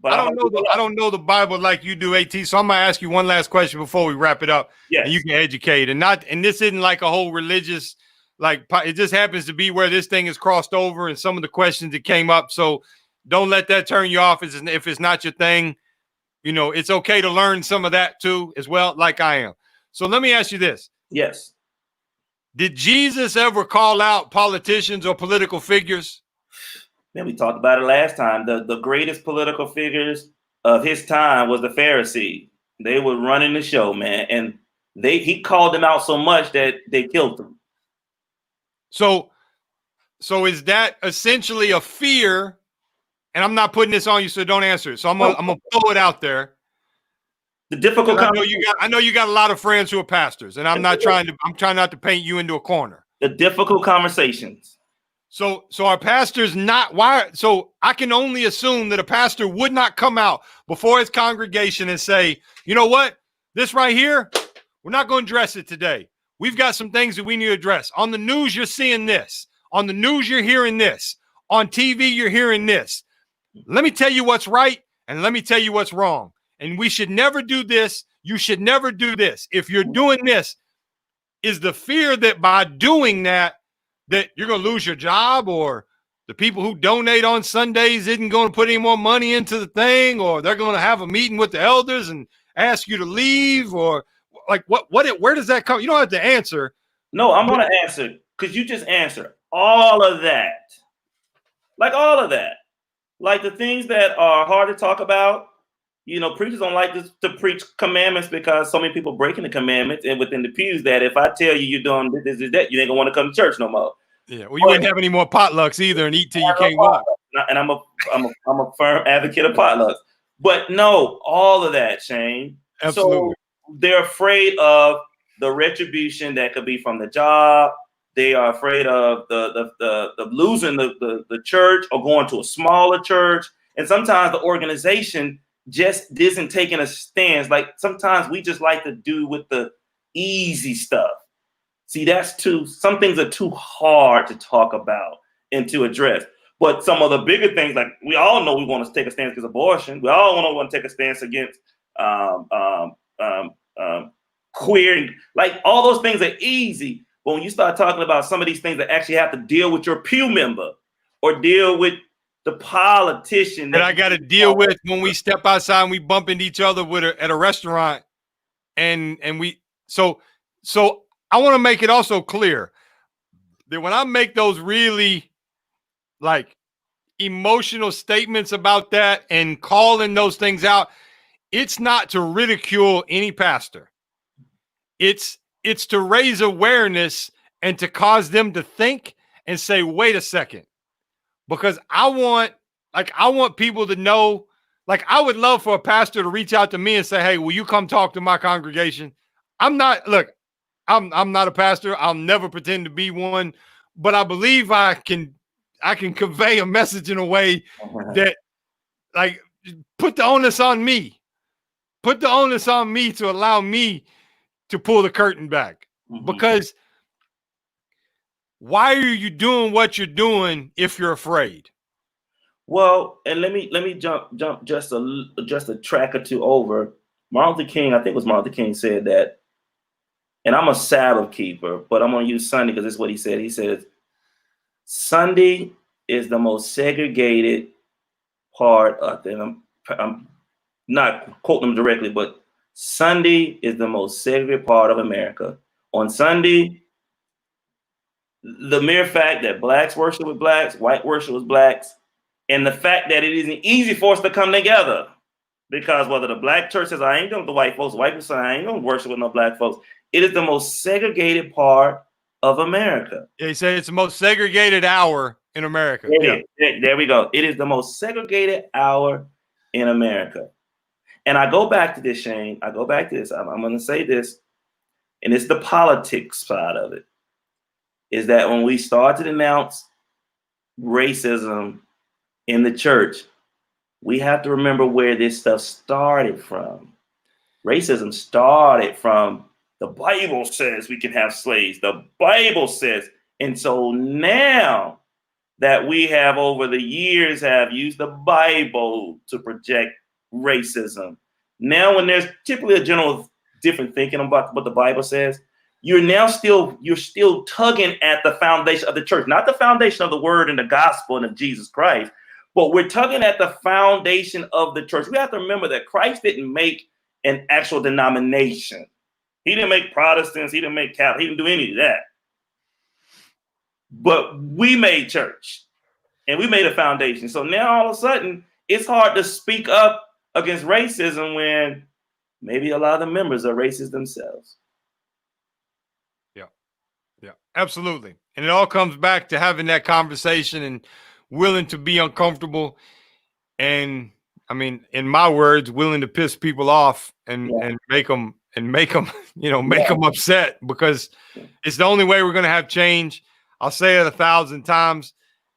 I don't know the Bible like you do, AT. So I'm gonna ask you one last question before we wrap it up. Yes. And you can educate. And this isn't like a whole religious, like, it just happens to be where this thing is crossed over and some of the questions that came up. So don't let that turn you off if it's not your thing. You know, it's okay to learn some of that too, as well, like I am. So let me ask you this. Yes. Did Jesus ever call out politicians or political figures? Man, we talked about it last time. The greatest political figures of his time was the Pharisees. They were running the show, man. And he called them out so much that they killed them. So is that essentially a fear? And I'm not putting this on you, so don't answer it. So I'm gonna throw it out there. The difficult. I know you got a lot of friends who are pastors, and I'm trying not to paint you into a corner. The difficult conversations. So are pastors not why? So I can only assume that a pastor would not come out before his congregation and say, you know what, this right here, we're not going to address it today. We've got some things that we need to address. On the news, you're seeing this. On the news, you're hearing this. On TV, you're hearing this. Let me tell you what's right, and let me tell you what's wrong. And we should never do this. You should never do this. If you're doing this, is the fear that by doing that you're going to lose your job, or the people who donate on Sundays isn't going to put any more money into the thing, or they're going to have a meeting with the elders and ask you to leave, or like where does that come? You don't have to answer. No, I'm going to answer because you just answered all of that. Like all of that. Like the things that are hard to talk about, you know, preachers don't like to preach commandments because so many people breaking the commandments, and within the pews that if I tell you you're doing this, that, you ain't gonna want to come to church no more. Yeah, well, you wouldn't have any more potlucks either, and eat till you can't walk. And I'm a firm advocate of potlucks, but no, all of that, Shane. Absolutely. So they're afraid of the retribution that could be from the job. They are afraid of the losing the church or going to a smaller church. And sometimes the organization just isn't taking a stance. Like sometimes we just like to do with the easy stuff. See, some things are too hard to talk about and to address. But some of the bigger things, like we all know we want to take a stance against abortion. We all want to take a stance against queer. Like all those things are easy. But when you start talking about some of these things that actually have to deal with your pew member or deal with the politician that I got to deal with when we step outside and we bump into each other at a restaurant, and we so I want to make it also clear that when I make those really like emotional statements about that and calling those things out, it's not to ridicule any pastor. It's to raise awareness and to cause them to think and say, wait a second, because I want people to know, like I would love for a pastor to reach out to me and say, hey, will you come talk to my congregation? I'm not a pastor. I'll never pretend to be one, but I believe I can convey a message in a way that like put the onus on me to allow me to pull the curtain back. Because why are you doing what you're doing if you're afraid? Well, and let me jump just a track or two over. Martin Luther King, I think it was Martin Luther King, said that, and I'm a Sabbath keeper, but I'm going to use Sunday because this is what he said. He says, Sunday is the most segregated part of it. I'm not quoting him directly, but Sunday is the most segregated part of America. On Sunday, the mere fact that blacks worship with blacks, white worship with blacks, and the fact that it isn't easy for us to come together. Because whether the black church says, I ain't going with the white folks, the white people say, I ain't going to worship with no black folks. It is the most segregated part of America. Yeah, he said it's the most segregated hour in America. There we go. It is the most segregated hour in America. And I go back to this, Shane. I go back to this. I'm going to say this, and it's the politics side of it, is that when we start to denounce racism in the church, we have to remember where this stuff started from. Racism started from the Bible says we can have slaves. The Bible says. And so now that we have over the years have used the Bible to project racism, now when there's typically a general different thinking about what the Bible says, you're still tugging at the foundation of the church, not the foundation of the word and the gospel and of Jesus Christ, but we're tugging at the foundation of the church. We have to remember that Christ didn't make an actual denomination. He didn't make Protestants. He didn't make Catholics. He didn't do any of that. But we made church, and we made a foundation. So now all of a sudden, it's hard to speak up against racism when maybe a lot of the members are racist themselves. Yeah, absolutely. And it all comes back to having that conversation and willing to be uncomfortable. And I mean, in my words, willing to piss people off and make them, them upset, because it's the only way we're going to have change. I'll say it 1,000 times.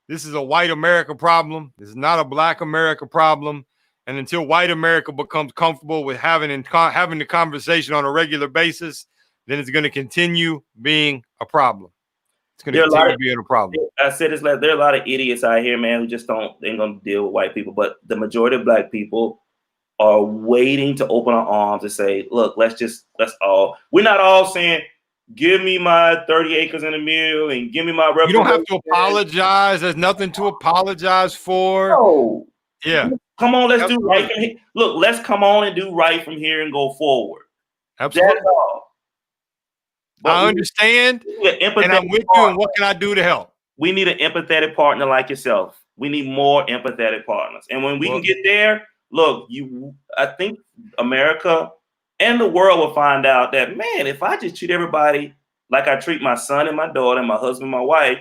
This is a white America problem. This is not a black America problem. And until white America becomes comfortable with having the conversation on a regular basis, then it's going to continue being a problem. It's going to continue being a problem. I said this last. There are a lot of idiots out here, man, who just ain't going to deal with white people. But the majority of black people are waiting to open our arms and say, look, let's all. We're not all saying, give me my 30 acres and a mill and give me my reparations. You don't have to apologize. There's nothing to apologize for. No. Yeah. Come on, let's do right from here. Look, let's come on and do right from here and go forward. Absolutely. That's all. I understand, and I'm with you, and what can I do to help? We need an empathetic partner like yourself. We need more empathetic partners. And when we can get there, look, I think America and the world will find out that, man, if I just treat everybody like I treat my son and my daughter and my husband, my wife,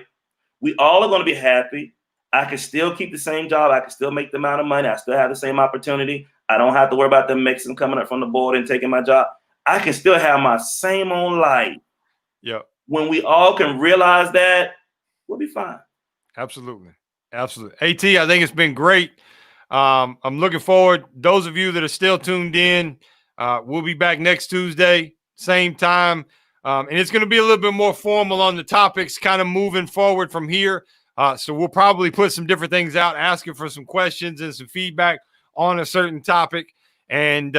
we all are going to be happy. I can still keep the same job. I can still make the amount of money. I still have the same opportunity. I don't have to worry about them Mexicans coming up from the border and taking my job. I can still have my same old life. Yeah. When we all can realize that, we'll be fine. Absolutely. Absolutely. AT, I think it's been great. I'm looking forward. Those of you that are still tuned in, we'll be back next Tuesday, same time. And it's going to be a little bit more formal on the topics, kind of moving forward from here. So we'll probably put some different things out, asking for some questions and some feedback on a certain topic. And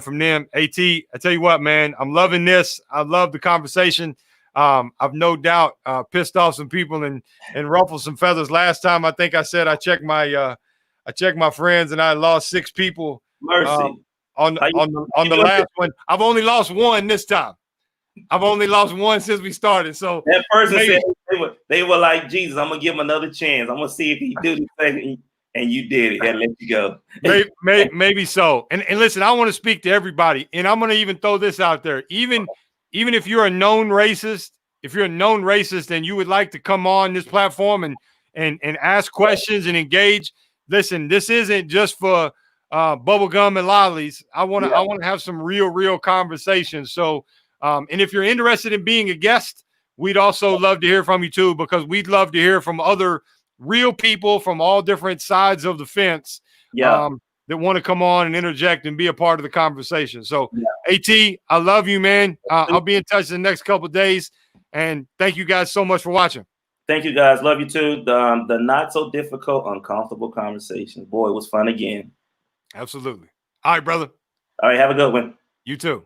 from them, AT, I tell you what, man, I'm loving this. I love the conversation. I've no doubt pissed off some people and ruffled some feathers. Last time, I think I said I checked my friends and I lost 6 people. Mercy. On the last one. I've only lost 1 this time. I've only lost 1 since we started. So that person said they were like, Jesus, I'm gonna give him another chance. I'm gonna see if he do the thing. And you did it. That let you go. maybe so. And listen, I want to speak to everybody. And I'm going to even throw this out there. Even if you're a known racist, and you would like to come on this platform and ask questions and engage, listen, this isn't just for bubblegum and lollies. I want to have some real conversations. So, and if you're interested in being a guest, we'd also love to hear from you too, because we'd love to hear from other real people from all different sides of the fence that want to come on and interject and be a part of the conversation. So, AT, I love you, man. I'll be in touch in the next couple of days. And thank you guys so much for watching. Thank you, guys. Love you too. The not so difficult, uncomfortable conversation. Boy, it was fun again. Absolutely. All right, brother. All right. Have a good one. You too.